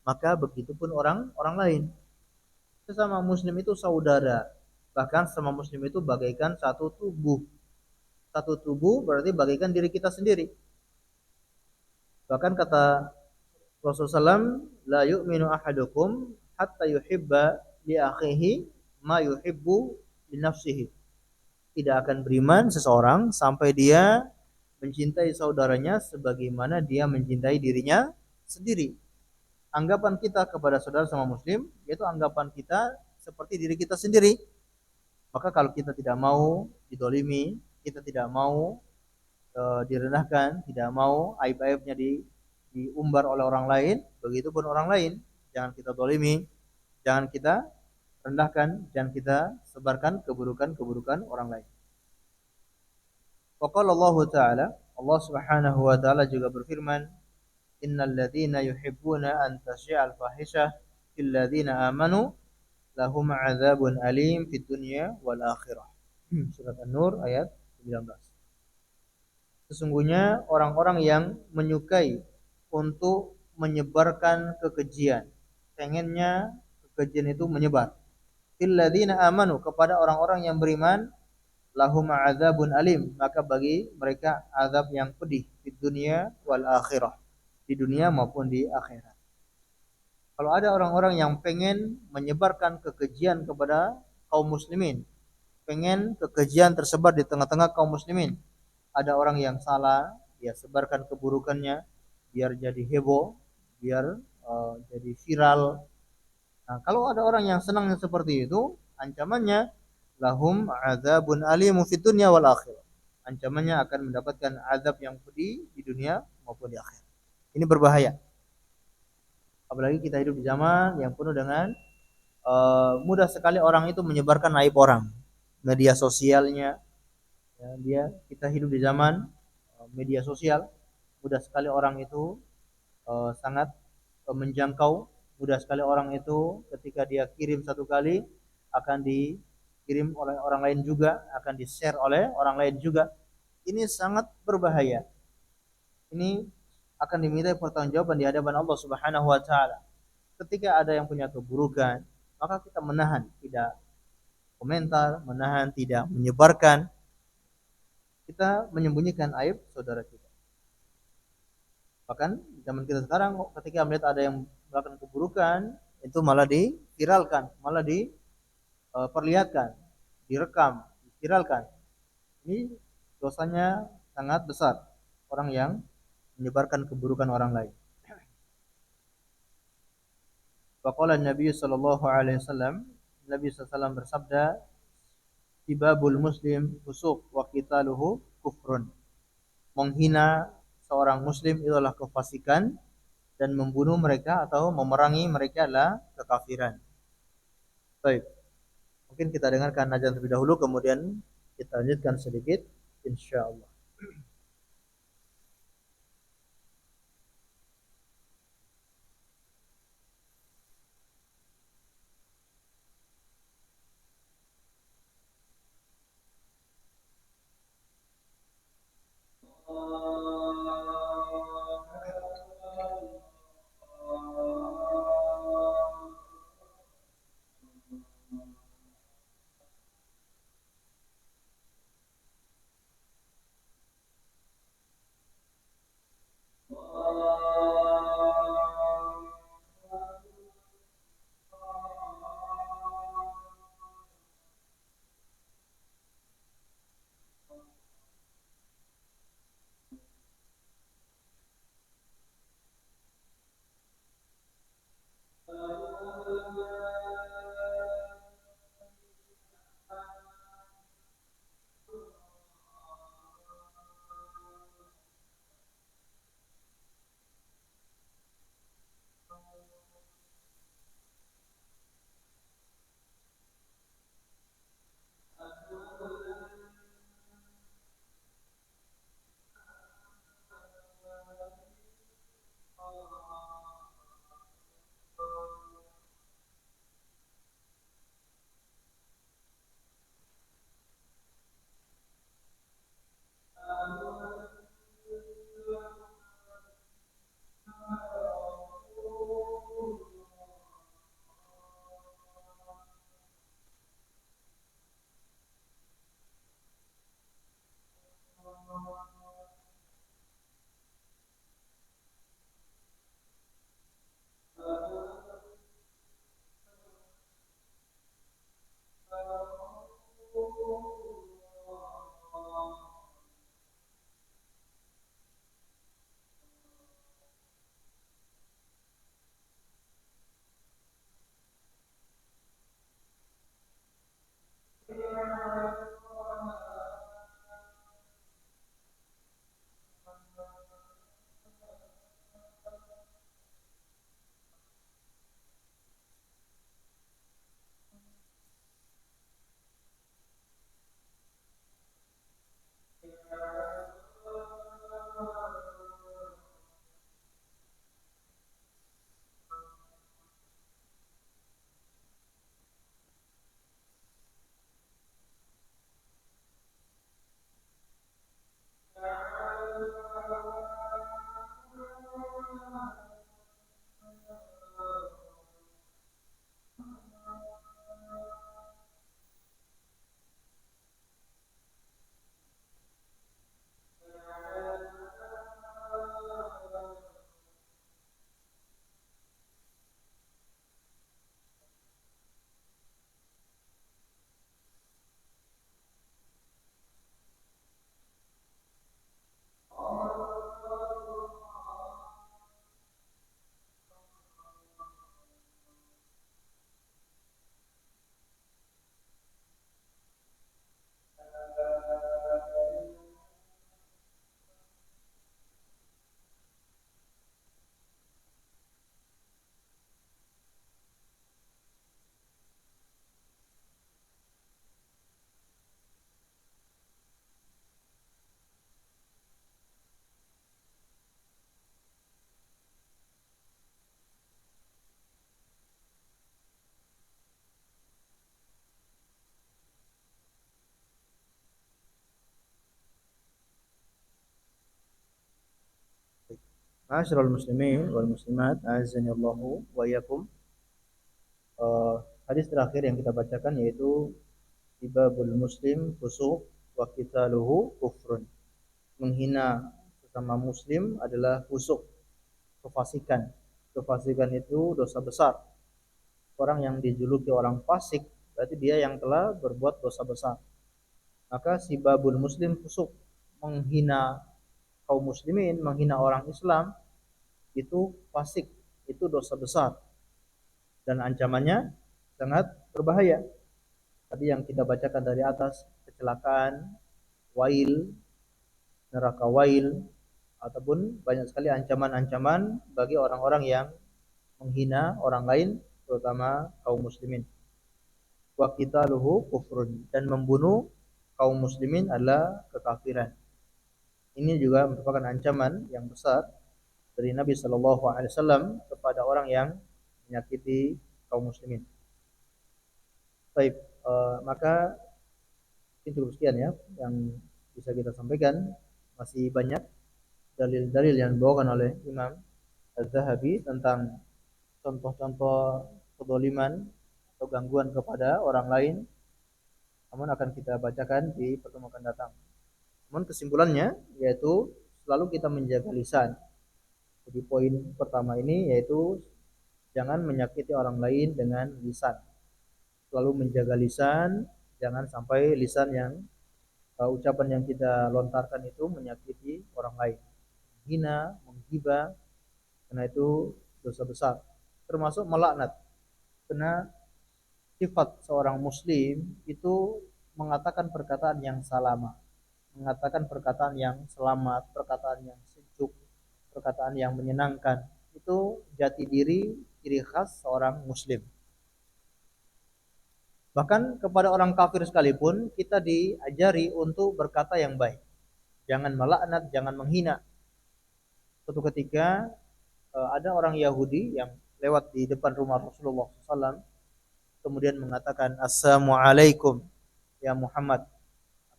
maka begitupun orang lain. Sesama muslim itu saudara, bahkan sesama muslim itu bagaikan satu tubuh. Satu tubuh berarti bagaikan diri kita sendiri. Bahkan kata Rasulullah SAW, la yu'minu ahadukum hatta yuhibba li akhihi ma yuhibbu li nafsihi. Tidak akan beriman seseorang sampai dia mencintai saudaranya sebagaimana dia mencintai dirinya sendiri. Anggapan kita kepada saudara sama muslim yaitu anggapan kita seperti diri kita sendiri. Maka kalau kita tidak mau didolimi, kita tidak mau direndahkan, tidak mau aib-aibnya diumbar oleh orang lain, begitupun orang lain jangan kita dolimi, jangan kita rendahkan, jangan kita sebarkan keburukan-keburukan orang lain. Waqala Allah Ta'ala, Allah Subhanahu wa taala juga berfirman, innal ladzina yuhibbuna an tasyi'al fahisyah fil ladzina amanu lahum 'adzabun alim fid dunya wal akhirah. Surat An-Nur ayat 19. Sesungguhnya orang-orang yang menyukai untuk menyebarkan kekejian, pengennya kekejian itu menyebar, fil ladzina amanu, kepada orang-orang yang beriman, lahum adzabun alim, maka bagi mereka azab yang pedih di dunia wal akhirah, di dunia maupun di akhirat. Kalau ada orang-orang yang pengen menyebarkan kekejian kepada kaum muslimin, pengen kekejian tersebar di tengah-tengah kaum muslimin, ada orang yang salah, dia sebarkan keburukannya biar jadi heboh, biar jadi viral. Nah, kalau ada orang yang senang seperti itu, ancamannya lahum adzabun alimun fid dunya wal akhirah. Ancamannya akan mendapatkan azab yang pedih di dunia maupun di akhirat. Ini berbahaya. Apalagi kita hidup di zaman yang penuh dengan mudah sekali orang itu menyebarkan aib orang. Media sosialnya, ya, kita hidup di zaman media sosial, mudah sekali orang itu sangat menjangkau, mudah sekali orang itu ketika dia kirim satu kali akan dikirim oleh orang lain juga, akan di-share oleh orang lain juga. Ini sangat berbahaya. Ini akan diminta pertanggungjawaban di hadapan Allah Subhanahu wa taala. Ketika ada yang punya keburukan, maka kita menahan, tidak komentar, menahan, tidak menyebarkan. Kita menyembunyikan aib saudara kita. Bahkan zaman kita sekarang ketika melihat ada yang melakukan keburukan, itu malah diviralkan, malah diperlihatkan, direkam, diviralkan. Ini dosanya sangat besar, orang yang menyebarkan keburukan orang lain. Faqala Nabi sallallahu alaihi wasallam, Nabi sallallahu bersabda, "Sibabul muslim fusuq wa qitaluhu kufrun." Menghina seorang muslim itu adalah kefasikan, dan membunuh mereka atau memerangi mereka adalah kekafiran. Baik, mungkin kita dengarkan azan terlebih dahulu, kemudian kita lanjutkan sedikit insyaallah. Ma'asyiral muslimin wal muslimat, azani Allahu wa iyyakum. Hadis terakhir yang kita bacakan yaitu sibabul muslim fusuq wa qitaluhu kufrun. Menghina sesama muslim adalah fusuk, kefasikan. Kefasikan itu dosa besar. Orang yang dijuluki orang fasik berarti dia yang telah berbuat dosa besar. Maka sibabul muslim fusuk, menghina kaum muslimin, menghina orang Islam itu fasik, itu dosa besar dan ancamannya sangat berbahaya. Tadi yang kita bacakan dari atas, kecelakaan, wail, neraka wail, ataupun banyak sekali ancaman-ancaman bagi orang-orang yang menghina orang lain, terutama kaum muslimin. Wa qitaluhu kufrun, dan membunuh kaum muslimin adalah kekafiran. Ini juga merupakan ancaman yang besar dari Nabi Shallallahu Alaihi Wasallam kepada orang yang menyakiti kaum muslimin. Baik, maka cukup sekian ya yang bisa kita sampaikan. Masih banyak dalil-dalil yang dibawakan oleh Imam Az-Zahabi tentang contoh-contoh kezaliman atau gangguan kepada orang lain. Namun akan kita bacakan di pertemuan akan datang. Namun kesimpulannya yaitu selalu kita menjaga lisan. Jadi poin pertama ini yaitu jangan menyakiti orang lain dengan lisan. Selalu menjaga lisan, jangan sampai lisan yang ucapan yang kita lontarkan itu menyakiti orang lain. Menghina, menghibah, karena itu dosa besar. Termasuk melaknat. Karena sifat seorang muslim itu mengatakan perkataan yang salama, mengatakan perkataan yang selamat, perkataan yang sejuk, perkataan yang menyenangkan. Itu jati diri, ciri khas seorang muslim. Bahkan kepada orang kafir sekalipun kita diajari untuk berkata yang baik. Jangan melaknat, jangan menghina. Suatu ketika ada orang Yahudi yang lewat di depan rumah Rasulullah SAW, kemudian mengatakan Assalamualaikum ya Muhammad,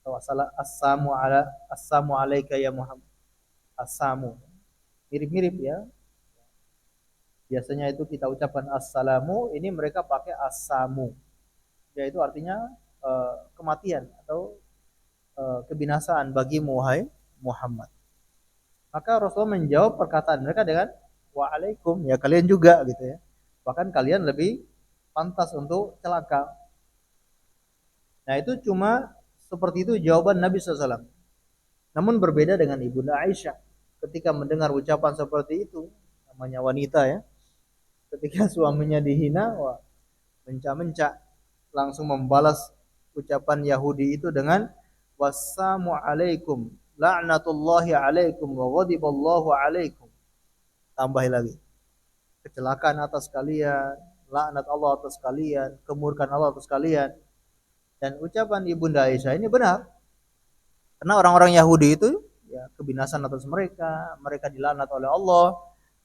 atau Assalamu alaika ya Muhammad. Assamu mirip-mirip ya. Biasanya itu kita ucapkan assalamu, ini mereka pakai assamu, yaitu artinya kematian atau kebinasaan bagimu wahai Muhammad. Maka Rasulullah menjawab perkataan mereka dengan waalaikum, ya kalian juga gitu ya. Bahkan kalian lebih pantas untuk celaka. Nah itu cuma seperti itu jawaban Nabi SAW. Namun berbeda dengan Ibunda Aisyah. Ketika mendengar ucapan seperti itu, namanya wanita ya, ketika suaminya dihina, wah, mencak-mencak, langsung membalas ucapan Yahudi itu dengan wassalamu alaikum la'natullahi alaikum wa ghadiballahu alaikum. Tambah lagi, kecelakaan atas kalian, laknat Allah atas kalian, kemurkaan Allah atas kalian. Dan ucapan Ibunda Aisyah ini benar. Karena orang-orang Yahudi itu ya kebinasan atas mereka, mereka dilaknat oleh Allah,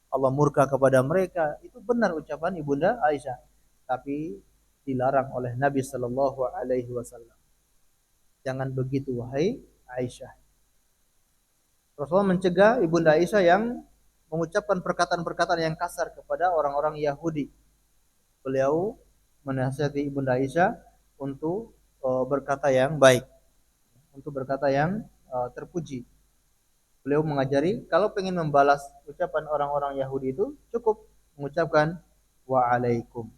Allah murka kepada mereka. Itu benar ucapan Ibunda Aisyah. Tapi dilarang oleh Nabi Shallallahu Alaihi Wasallam. Jangan begitu wahai Aisyah. Rasulullah mencegah Ibunda Aisyah yang mengucapkan perkataan-perkataan yang kasar kepada orang-orang Yahudi. Beliau menasihati Ibunda Aisyah untuk berkata yang baik, untuk berkata yang terpuji. Beliau mengajari kalau ingin membalas ucapan orang-orang Yahudi itu cukup mengucapkan waalaikum.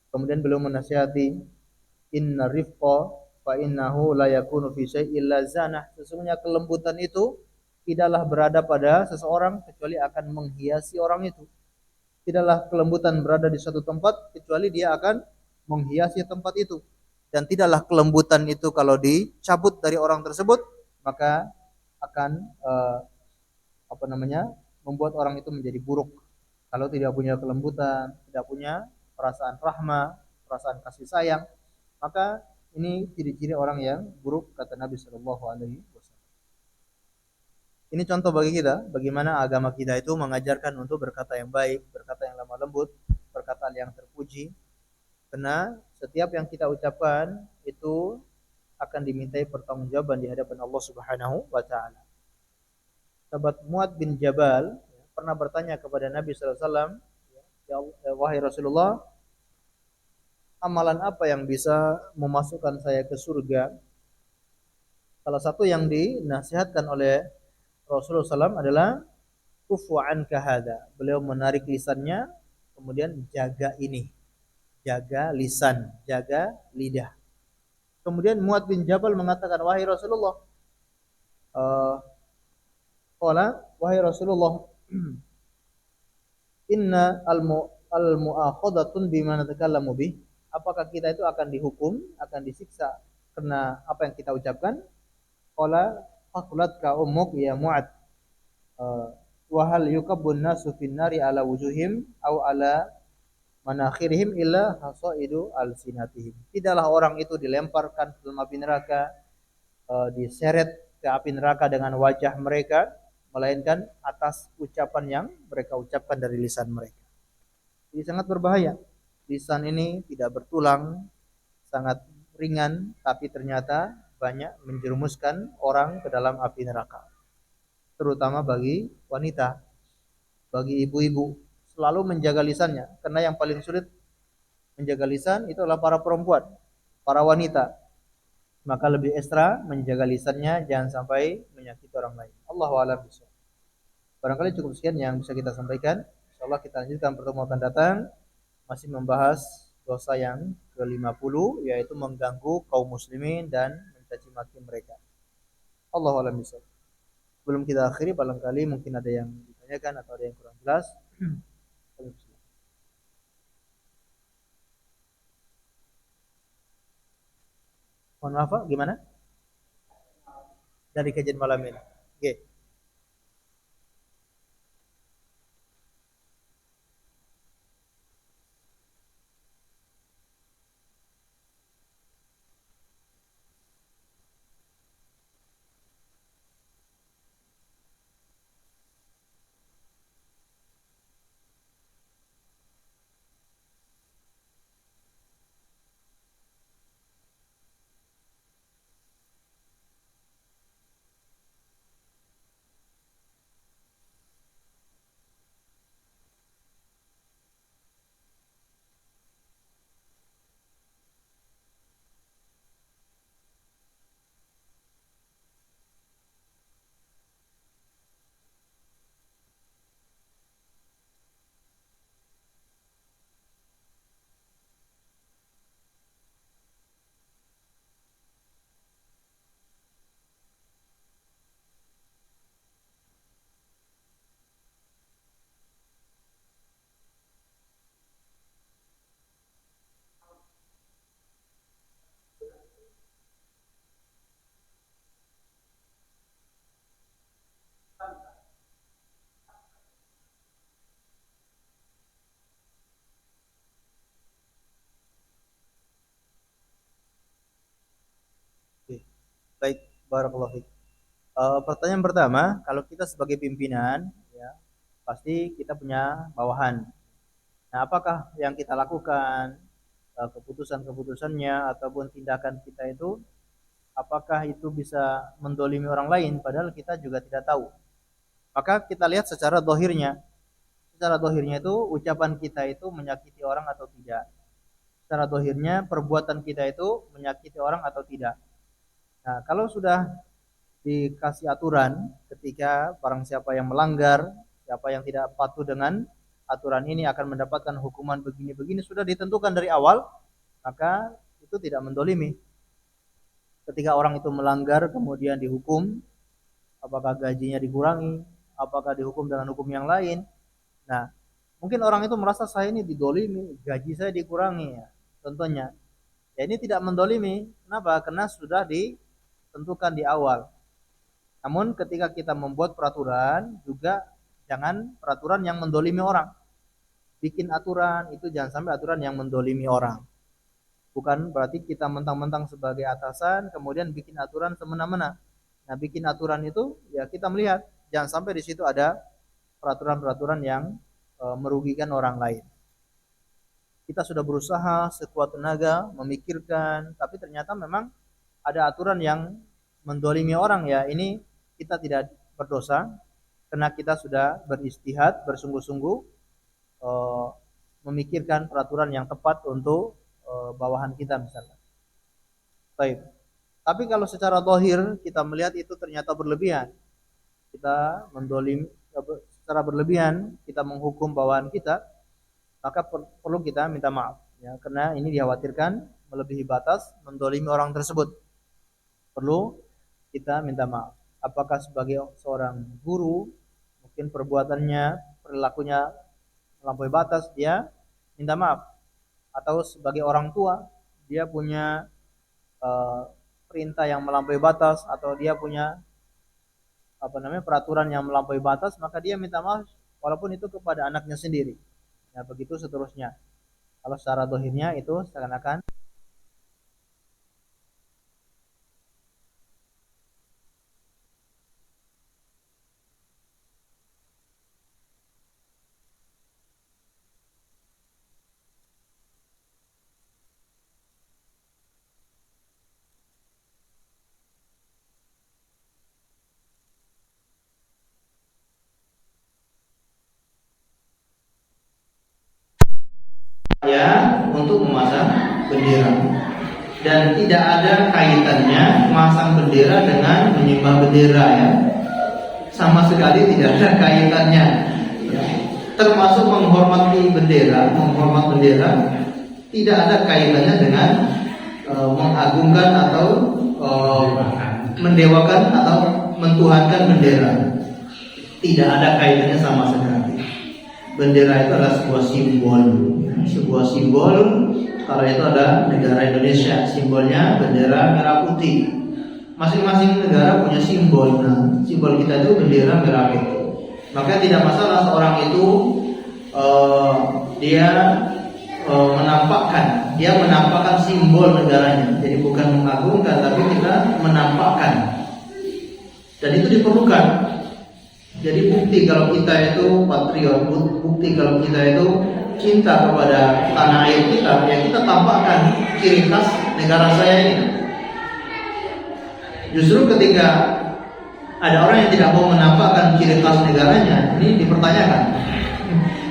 Kemudian beliau menasihati inna rifqa fa innahu la yakunu fi syai'in illa zanah. Sesungguhnya kelembutan itu tidaklah berada pada seseorang kecuali akan menghiasi orang itu. Tidaklah kelembutan berada di suatu tempat kecuali dia akan menghiasi tempat itu. Dan tidaklah kelembutan itu kalau dicabut dari orang tersebut maka akan membuat orang itu menjadi buruk. Kalau tidak punya kelembutan, tidak punya perasaan rahmah, perasaan kasih sayang, maka ini ciri-ciri orang yang buruk kata Nabi Shallallahu Alaihi Wasallam. Ini contoh bagi kita bagaimana agama kita itu mengajarkan untuk berkata yang baik, berkata yang lemah lembut, perkataan yang terpuji. Karena setiap yang kita ucapkan itu akan dimintai pertanggungjawaban di hadapan Allah Subhanahu wa taala. Sahabat Muad bin Jabal pernah bertanya kepada Nabi sallallahu alaihi wasallam, "Ya wahai Rasulullah, amalan apa yang bisa memasukkan saya ke surga?" Salah satu yang dinasihatkan oleh Rasulullah SAW adalah kufu anka hada. Beliau menarik lisannya, kemudian jaga ini, jaga lisan, jaga lidah. Kemudian Muad bin Jabal mengatakan, wahai Rasulullah, uh, wahai Rasulullah, inna al-mu'akhadatun bima natakallamu bih. Apakah kita itu akan dihukum, akan disiksa karena apa yang kita ucapkan? Qala faqulat ka ummuk ya Mu'ad. Wa hal yukabbun nasu fin nari ala wujuhim au ala manakhirihim illa hasaidu alsinatihim. Tidaklah orang itu dilemparkan ke dalam api neraka, diseret ke api neraka dengan wajah mereka, melainkan atas ucapan yang mereka ucapkan dari lisan mereka. Jadi sangat berbahaya. Lisan ini tidak bertulang, sangat ringan, tapi ternyata banyak menjerumuskan orang ke dalam api neraka. Terutama bagi wanita, bagi ibu-ibu, selalu menjaga lisannya. Karena yang paling sulit menjaga lisan itu adalah para perempuan, para wanita. Maka lebih ekstra menjaga lisannya, jangan sampai menyakiti orang lain. Allahu a'lam bishawab. Barangkali cukup sekian yang bisa kita sampaikan. Insyaallah kita lanjutkan pertemuan akan datang, masih membahas dosa yang ke-50, yaitu mengganggu kaum muslimin dan mencaci maki mereka. Allahu a'lam bishawab. Sebelum kita akhiri, barangkali mungkin ada yang ditanyakan atau ada yang kurang jelas. Mohon maaf Pak, gimana? Dari kajian malam ini. Oke. Oke. Baik, barakallahu fiik. Pertanyaan pertama, kalau kita sebagai pimpinan, ya, pasti kita punya bawahan. Nah, apakah yang kita lakukan, keputusan-keputusannya ataupun tindakan kita itu, apakah itu bisa mendolimi orang lain? Padahal kita juga tidak tahu. Maka kita lihat secara dohirnya. Secara dohirnya itu ucapan kita itu menyakiti orang atau tidak. Secara dohirnya perbuatan kita itu menyakiti orang atau tidak. Nah, kalau sudah dikasih aturan ketika barang siapa yang melanggar, siapa yang tidak patuh dengan aturan ini akan mendapatkan hukuman begini-begini sudah ditentukan dari awal, maka itu tidak mendolimi. Ketika orang itu melanggar kemudian dihukum, apakah gajinya dikurangi, apakah dihukum dengan hukum yang lain. Nah, mungkin orang itu merasa saya ini didolimi, gaji saya dikurangi ya. Tentunya, ya ini tidak mendolimi. Kenapa? Karena sudah ditentukan di awal. Namun ketika kita membuat peraturan juga jangan peraturan yang mendolimi orang. Bikin aturan itu jangan sampai aturan yang mendolimi orang. Bukan berarti kita mentang-mentang sebagai atasan kemudian bikin aturan semena-mena. Nah, bikin aturan itu ya kita melihat jangan sampai di situ ada peraturan-peraturan yang merugikan orang lain. Kita sudah berusaha sekuat tenaga memikirkan, tapi ternyata memang ada aturan yang mendolimi orang ya. Ini kita tidak berdosa, karena kita sudah beristihad, bersungguh-sungguh memikirkan peraturan yang tepat untuk bawahan kita misalnya. Baik. Tapi kalau secara zahir kita melihat itu ternyata berlebihan. Kita secara berlebihan kita menghukum bawahan kita, maka perlu kita minta maaf ya, karena ini dikhawatirkan melebihi batas, mendolimi orang tersebut. Perlu kita minta maaf. Apakah sebagai seorang guru, mungkin perbuatannya, perilakunya melampaui batas, dia minta maaf. Atau sebagai orang tua, dia punya perintah yang melampaui batas, atau dia punya peraturan yang melampaui batas, maka dia minta maaf walaupun itu kepada anaknya sendiri. Ya, begitu seterusnya. Kalau secara zahirnya itu seakan-akan ya untuk memasang bendera, dan tidak ada kaitannya memasang bendera dengan menyembah bendera ya, sama sekali tidak ada kaitannya ya. Termasuk menghormat bendera tidak ada kaitannya dengan mengagungkan atau mendewakan atau mentuhankan bendera, tidak ada kaitannya sama sekali. Bendera itu adalah sebuah simbol. Kalau itu ada negara Indonesia, simbolnya bendera merah putih. Masing-masing negara punya simbol. Nah, simbol kita itu bendera merah putih. Maka tidak masalah seorang itu dia menampakkan simbol negaranya. Jadi bukan mengagungkan, tapi kita menampakkan. Dan itu diperlukan. Jadi bukti kalau kita itu patriot, bukti kalau kita itu cinta kepada tanah air kita, ya kita tampakkan ciri khas negara saya ini. Justru ketika ada orang yang tidak mau menampakkan ciri khas negaranya, ini dipertanyakan.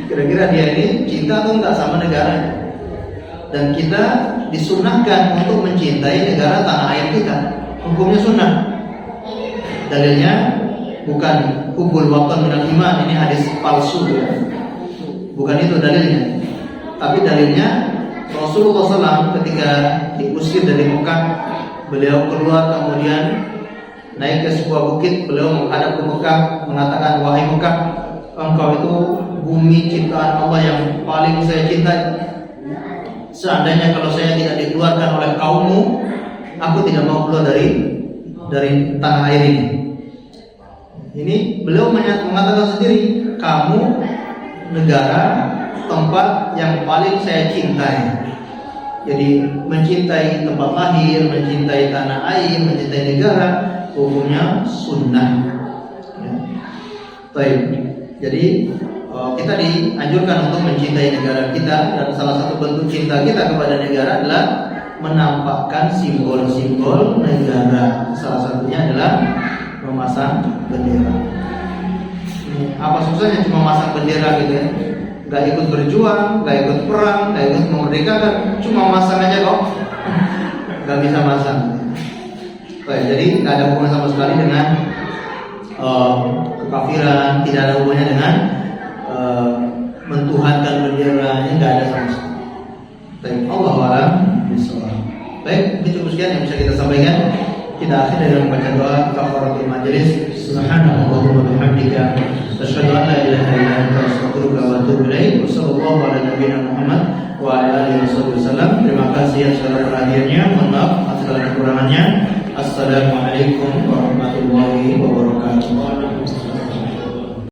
Kira-kira dia ini cinta atau enggak sama negaranya? Dan kita disunahkan untuk mencintai negara tanah air kita. Hukumnya sunnah. Dalilnya bukan hubul watan minal iman, ini hadis palsu ya. Bukan itu dalilnya. Tapi dalilnya Rasulullah SAW ketika diusir dari Mekah, beliau keluar kemudian naik ke sebuah bukit, beliau menghadap ke Mekah mengatakan, wahai Mekah, engkau itu bumi ciptaan Allah yang paling saya cintai. Seandainya kalau saya tidak dikeluarkan oleh kaummu, aku tidak mau keluar dari tanah air ini. Ini beliau mengatakan sendiri, kamu negara tempat yang paling saya cintai. Jadi mencintai tempat lahir, mencintai tanah air, mencintai negara, hukumnya sunnah ya. Baik. Jadi kita dianjurkan untuk mencintai negara kita, dan salah satu bentuk cinta kita kepada negara adalah menampakkan simbol-simbol negara. Salah satunya adalah memasang bendera. Apa susahnya cuma masang bendera gitu ya? Gak ikut berjuang, gak ikut perang, gak ikut memerdekakan, cuma masang aja kok. Gak bisa masang. Baik, jadi gak ada hubungan sama sekali dengan kekafiran, tidak ada hubungannya dengan mentuhankan bendera, ini gak ada sama sekali. Baik, Allahu a'lam bishawab. Baik, itu cukup sekian yang bisa kita sampaikan. Kita akhiri dengan membaca doa kafaratul majelis. Subhanallahumma wa bihamdika, asyhadu an la ilaha illa anta, astaghfiruka wa atubu ilaik. Wassallallahu ala nabiyyina Muhammad wa ala alihi wasallam. Terima kasih atas segala perhatiannya. Mohon maaf atas segala kekurangannya. Assalamualaikum warahmatullahi wabarakatuh.